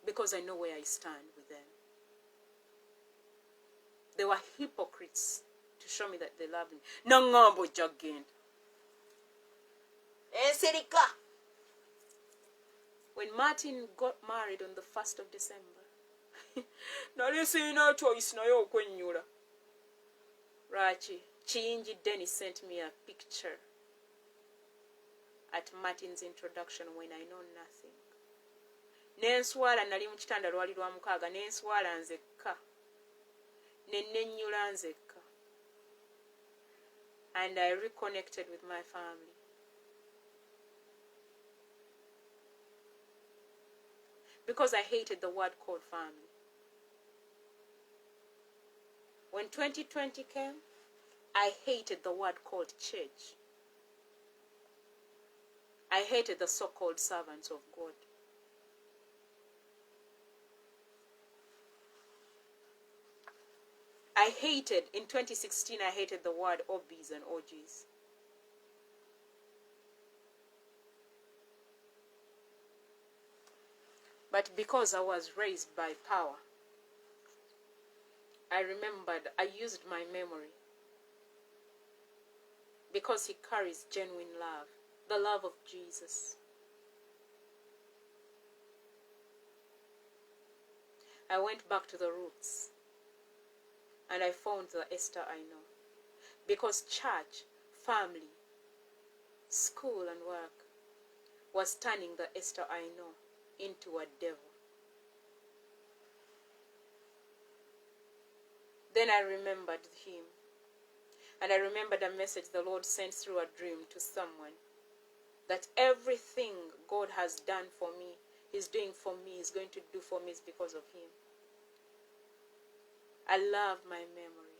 Because I know where I stand with them. They were hypocrites to show me that they love me. Nangamba ojja genda. Serika. When Martin got married on the 1st of December, nali sirina choice naye okwennyula. Lwaki Kiyingi Dennis sent me a picture at Martin's introduction when I know nothing. Nenswala nali mu kitanda lwali lwa mukaaga, nenswala nzekka. Nennyula nzekka. And I reconnected with my family. Because I hated the word called family. When 2020 came, I hated the word called church. I hated the so-called servants of God. In 2016, I hated the word OBs and OGs. But because I was raised by power, I remembered, I used my memory. Because he carries genuine love, the love of Jesus. I went back to the roots. And I found the Esther I know. Because church, family, school and work was turning the Esther I know into a devil. Then I remembered him. And I remembered a message the Lord sent through a dream to someone. That everything God has done for me, He's doing for me, He's going to do for me is because of Him. I love my memory.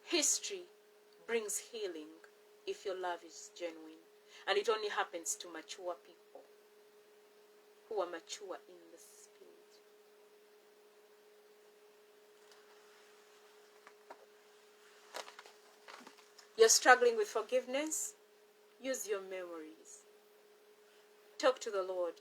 History brings healing if your love is genuine. And it only happens to mature people who are mature in the Spirit. You're struggling with forgiveness? Use your memories. Talk to the Lord.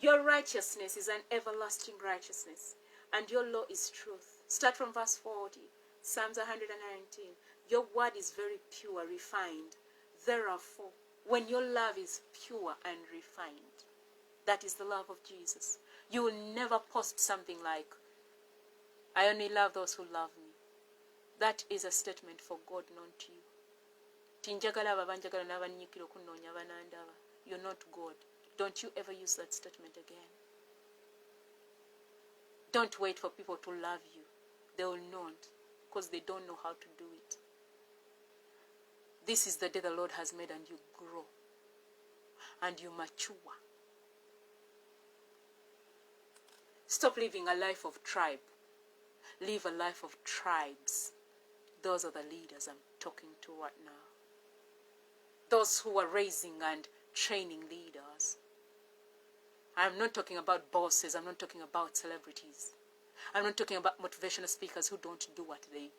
Your righteousness is an everlasting righteousness, and your law is truth. Start from verse 40, Psalms 119. Your word is very pure, refined. Therefore, when your love is pure and refined, that is the love of Jesus. You will never post something like, I only love those who love me. That is a statement for God, not you. You're not God. Don't you ever use that statement again. Don't wait for people to love you. They will not, because they don't know how to do it. This is the day the Lord has made, and you grow. And you mature. Stop living a life of tribe. Live a life of tribes. Those are the leaders I'm talking to right now. Those who are raising and training leaders. I'm not talking about bosses. I'm not talking about celebrities. I'm not talking about motivational speakers who don't do what they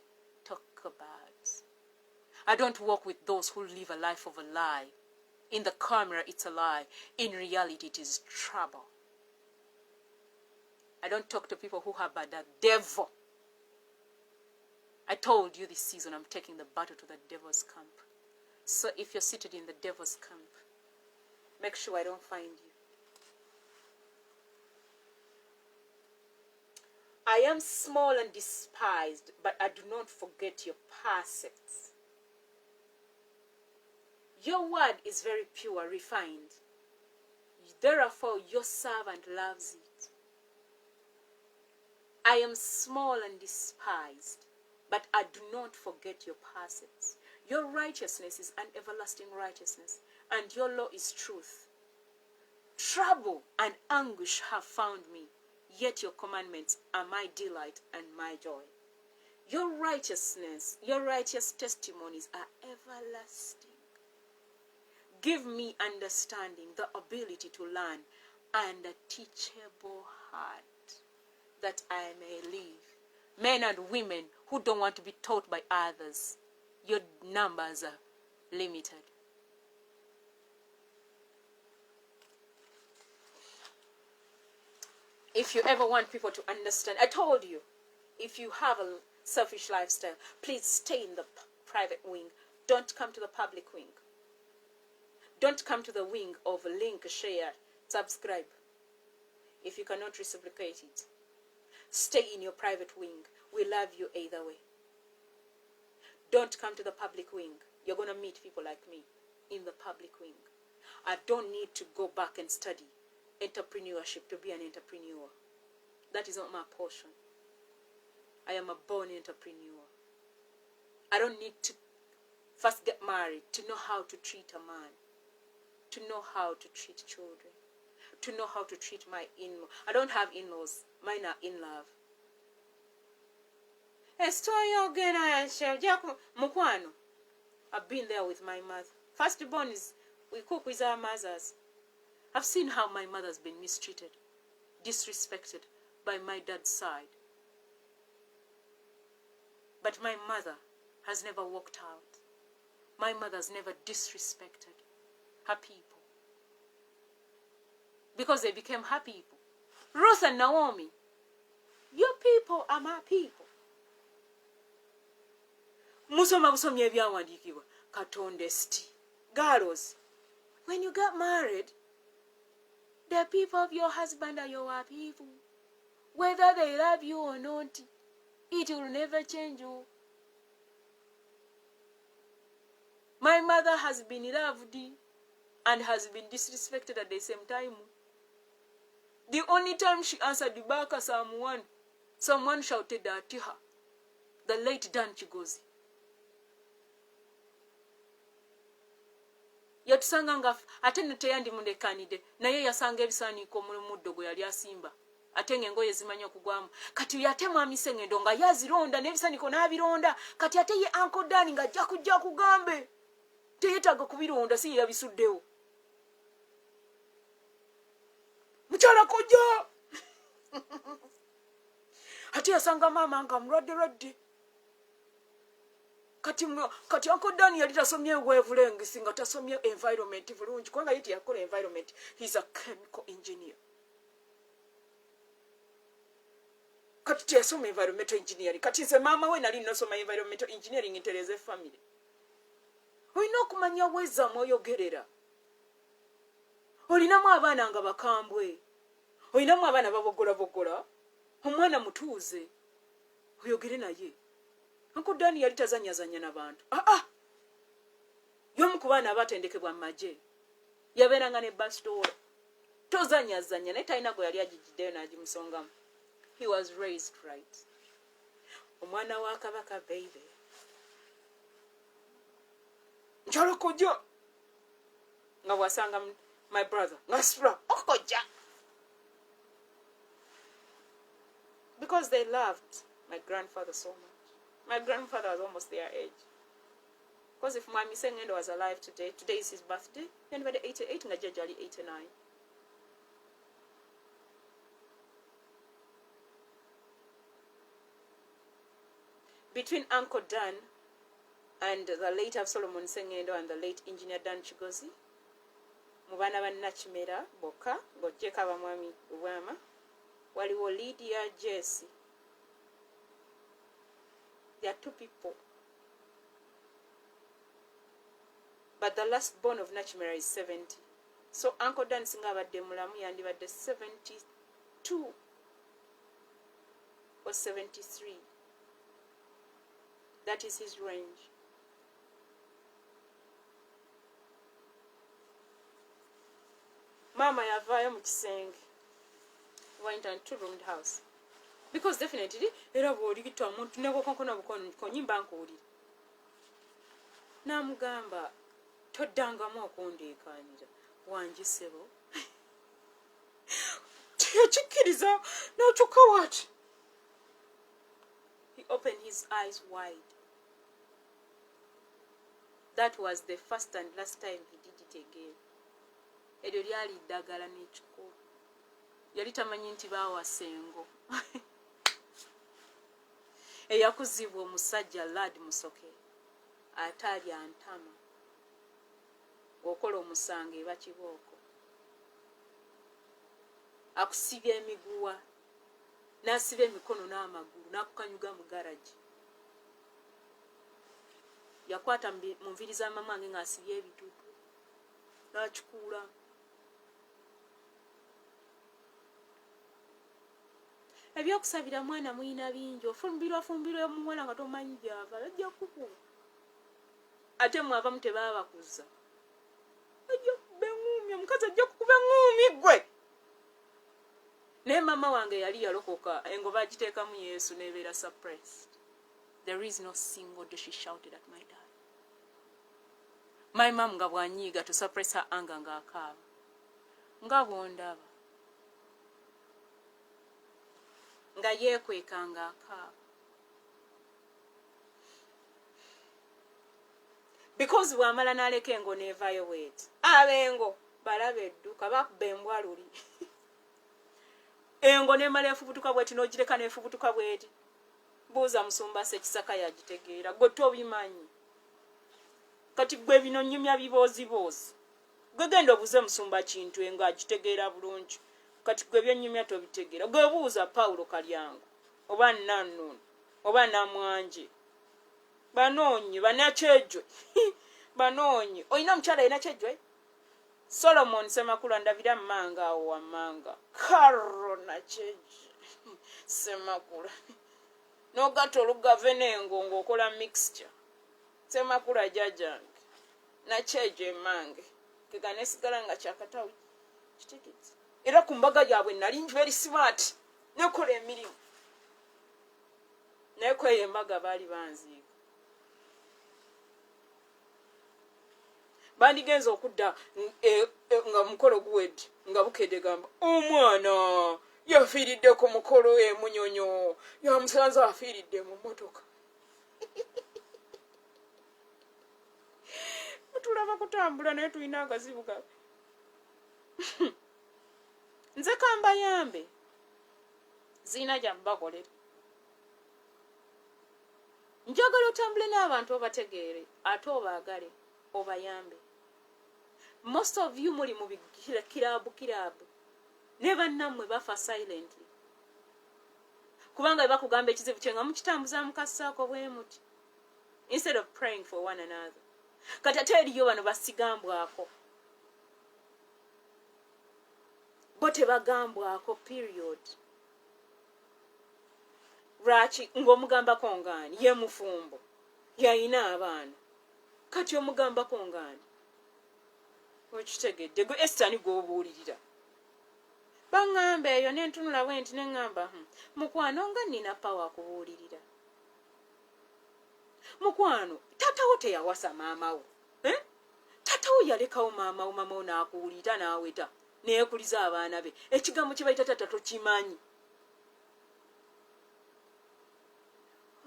talk about. I don't work with those who live a life of a lie. In the camera, it's a lie. In reality, it is trouble. I don't talk to people who have the devil. I told you this season I'm taking the battle to the devil's camp. So if you're seated in the devil's camp, make sure I don't find you. I am small and despised, but I do not forget your precepts. Your word is very pure, refined. Therefore, your servant loves it. I am small and despised, but I do not forget your precepts. Your righteousness is an everlasting righteousness, and your law is truth. Trouble and anguish have found me, yet your commandments are my delight and my joy. Your righteousness, your righteous testimonies are everlasting. Give me understanding, the ability to learn, and a teachable heart, that I may live. Men and women who don't want to be taught by others, your numbers are limited. If you ever want people to understand, I told you, if you have a selfish lifestyle, please stay in the private wing. Don't come to the public wing. Don't come to the wing of link, share, subscribe. If you cannot reciprocate it, stay in your private wing. We love you either way. Don't come to the public wing. You're going to meet people like me in the public wing. I don't need to go back and study entrepreneurship to be an entrepreneur. That is not my portion. I am a born entrepreneur. I don't need to first get married to know how to treat a man, to know how to treat children, to know how to treat my in-law. I don't have in-laws. Mine are in-love. I've been there with my mother. Firstborn is, we cook with our mothers. I've seen how my mother's been mistreated, disrespected by my dad's side. But my mother has never walked out. My mother's never disrespected her people, because they became her people. Ruth and Naomi, your people are my people. Musoma busomye ebyawandiikibwa Katonda esti. Girls, when you get married, the people of your husband are your people. Whether they love you or not, it will never change you. My mother has been loved and has been disrespected at the same time. The only time she answered the back, someone shouted at her, the late Dan Chigozi. Yatusanga nga ate neteyandi mundekanide naye yasanga ebisaaniiko mu muddo gwe yali asimba ate ng'engoye zimanyi okugwamu. Kati yatemu amisengendo nga yazironda n'ebisaaniiko n'abironda. Kati ate ye Uncle Dan nga ajja kujja kugambe teyetaaga kubironda, si yabisuddewo. Mukyala kojja ate yasanga maama nga mulwadde. Kati Uncle Dan yali tasomye wavelength nga tasomye environment bulungi, kubanga yiti yakola environment. He's a chemical engineer. Kati teyasoma environmental engineering. Kati nze maama we nali nosoma environmental engineering ntereze family. Olina okumanya wezamu oyogerera. Olinamu abaana nga bakambwe. Olinamu abaana babogola. Omwana mutuuze. Oyogere naye. Uncle Dan yali tazanyazanya n'abantu. Y'omu ku baana abatendekebwa mu magye. Yabeeranga ne bastola. Tozanyazanya naye talina gwe yali agijjiddeyo n'agimusongamu. He was raised right. Omwana wa Kabaka baby. Njalo kojja. Nga wasanga my brother. Ngasra. Okojja. Because they loved my grandfather so much. My grandfather was almost their age. Because if Mami Sengendo was alive today is his birthday, then by the 88, nga jajali 89. Between Uncle Dan and the late Solomon Sengendo and the late engineer Dan Chigozi, mubana ba Nachimera Boka, ng'ogyeko abamwami obwama, waliwo Lydia Jesse. There are two people. But the last born of Nachimera is 70. So Uncle Dan singa abadde mulamu yandibadde 72 or 73. That is his range. Mama yavaayo mu kisenge. Went on two-roomed house. Because definitely, era bw'oligita omuntu nekokonkona bukonyimba nkuwulira. N'amugamba, toddangamu okundeekaanira. Wangi ssebo. Teyakikkiriza n'akyuka waati. He opened his eyes wide. That was the first and last time he did it. talitegeera. Eryo lyali ddagala n'ekikulu. Yali tamanyi nti baawasa engo. Eyakuzibwa omusajja Lad Musoke ate alya ntama. Okola omusango eba kibooko. Akusibya emiguwa n'asiba emikono n'amagulu n'akukanyuga mu garaji. Yakwata mu nviri za mama wange ng'asibye ebitutu n'akikuula. Ebyokusabira mwana muyina bingi. Ofumbirwa omuwala nga tomanyi gy'ava ajja kukuba. Ate mwava mu tebaabakuza. Ajja kukuba eŋŋuumi, omukazi ajja kukuba eŋŋuumi ggwe. Naye mama wange yali yalokoka, engo bagiteekamu Yesu n'ebeera suppressed. There is no single day she shouted at my dad. My mom nga bw'anyiiga to suppress her anger ng'akaaba. Nga bw'ondaba. Nga yeekweka ng'akaaba. Because bw'amala n'aleka engo n'evaayo bw'eti. Abengo balaba edduka bakuba embwa luli. Engo n'emala efubutuka bw'eti n'ogireka n'efubutuka bw'eti. Buuza musumba Ssekisaka yagitegeera. Gwe tobimanyi. Kati gwe bino nnyumya biboozi. Gwe genda obuuze musumba Kintu engo agitegeera bulungi. Kati gwe by'ennyumya tobitegeera. Gwe buuza Pawulo Kalyango oba Nannunu oba Namwanje. Banoonye banakyejwe. Banoonye. Oyina omukyala yina kyejwe? Solomon Semakula ndabira mmanga awo wammanga. Karo nakyejwe. Semakula. N'ogatta olugave n'engo ng'okola mixture. Semakula jjajange. Nakyejwe emmange. Kega nesigala nga kyakatawi. Kitikiti. Era ku mbaga yaabwe nali very smart. Nekola emirimu. Naye kweyo embaga baali banziiga. Bandigenza okudda nga mukolo guwedde nga bukedde gamba omwana yafiiridde ku mukolo Munyonyo yamusanze afiiridde mu mmotoka. Tulaba kutambula naye tulina akazibu kabe. Nze kambayambe zina gyambakolera. Njagala otambule n'abantu obategeere ate obaagale obayambe. Most of you muli mu kirabu ne bannammwe bafa silently. Kubanga bakugamba ekizibu kye nga mukitambuza mukassaako bwe muti. Instead of praying for one another. Kati ate eriyo bano basigambwako. Bo tebagambwako period. Lwaki ng'omugambako ngaani ye mufumbo yayina abaana. Kati omugambako ngaani. Okitegedde gwe Esther ni gw'obuulirira. Baŋŋamba eyo n'entunula bwenti ne ŋŋamba mukwano nga nnina pawa kubuulirira. Mukwano tatawo teyawasa maama wo. Tatawo yalekawo maama wo n'akuwulira n'aweta neekuliza abaana be. Ekigambo kye bayita tata tokimanyi.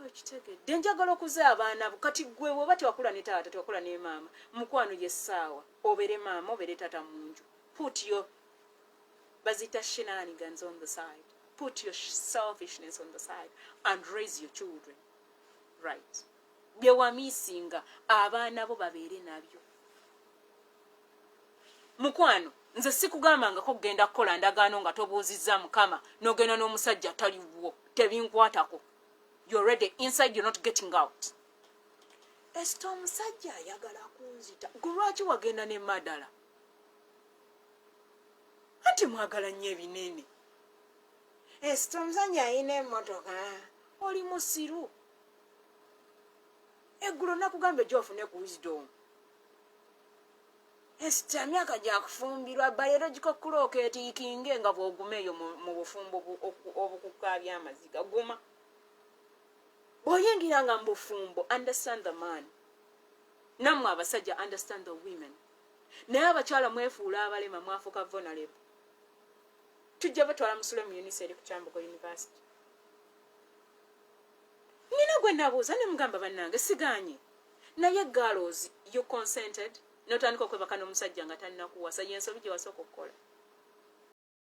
Okitegedde njagala okuza abaana bo kati gwe bw'oba tewakula ne taata tewakula ne maama. Mukwano yessaawa obere maama obere tata mu nju. Put your bazita shenanigans on the side. Put your selfishness on the side and raise your children right. Bye wamisinga abaana bo babeere nabyo. Mukwano nze sikugambangako kugenda kukola ndagaano nga tobuuzizza Mukama n'ogenda n'omusajja ataliwo tebinkwatako. You're already inside, you're not getting out. Esther omusajja ayagala kunzita. Lwaki wagenda ne Madala? Ati mwagala nnyo ebinene. Esther omusajja ayina emmotoka. Oli musiru. Eggulo nakugambe gy'ofune ku wisdom. Esther myaka gya kufumbirwa biological clock etiikinge nga bw'ogumeeyo mu bufumbo obukukaabya amaziga guma. Bw'oyingira nga mu bufumbo, understand the man. Nammwe abasajja understand the women. Naye abakyala mwefuula abalema mwafuuka vulnerable. Tujja batwala mu Solome eri ku Kyambogo University. Nina gwe nabuuza ne mugamba bannange sigaanye. Naye girls, you consented. n'otandika okwebaka n'omusajja nga talina kuwasa, yensobi gye wasooka okukola.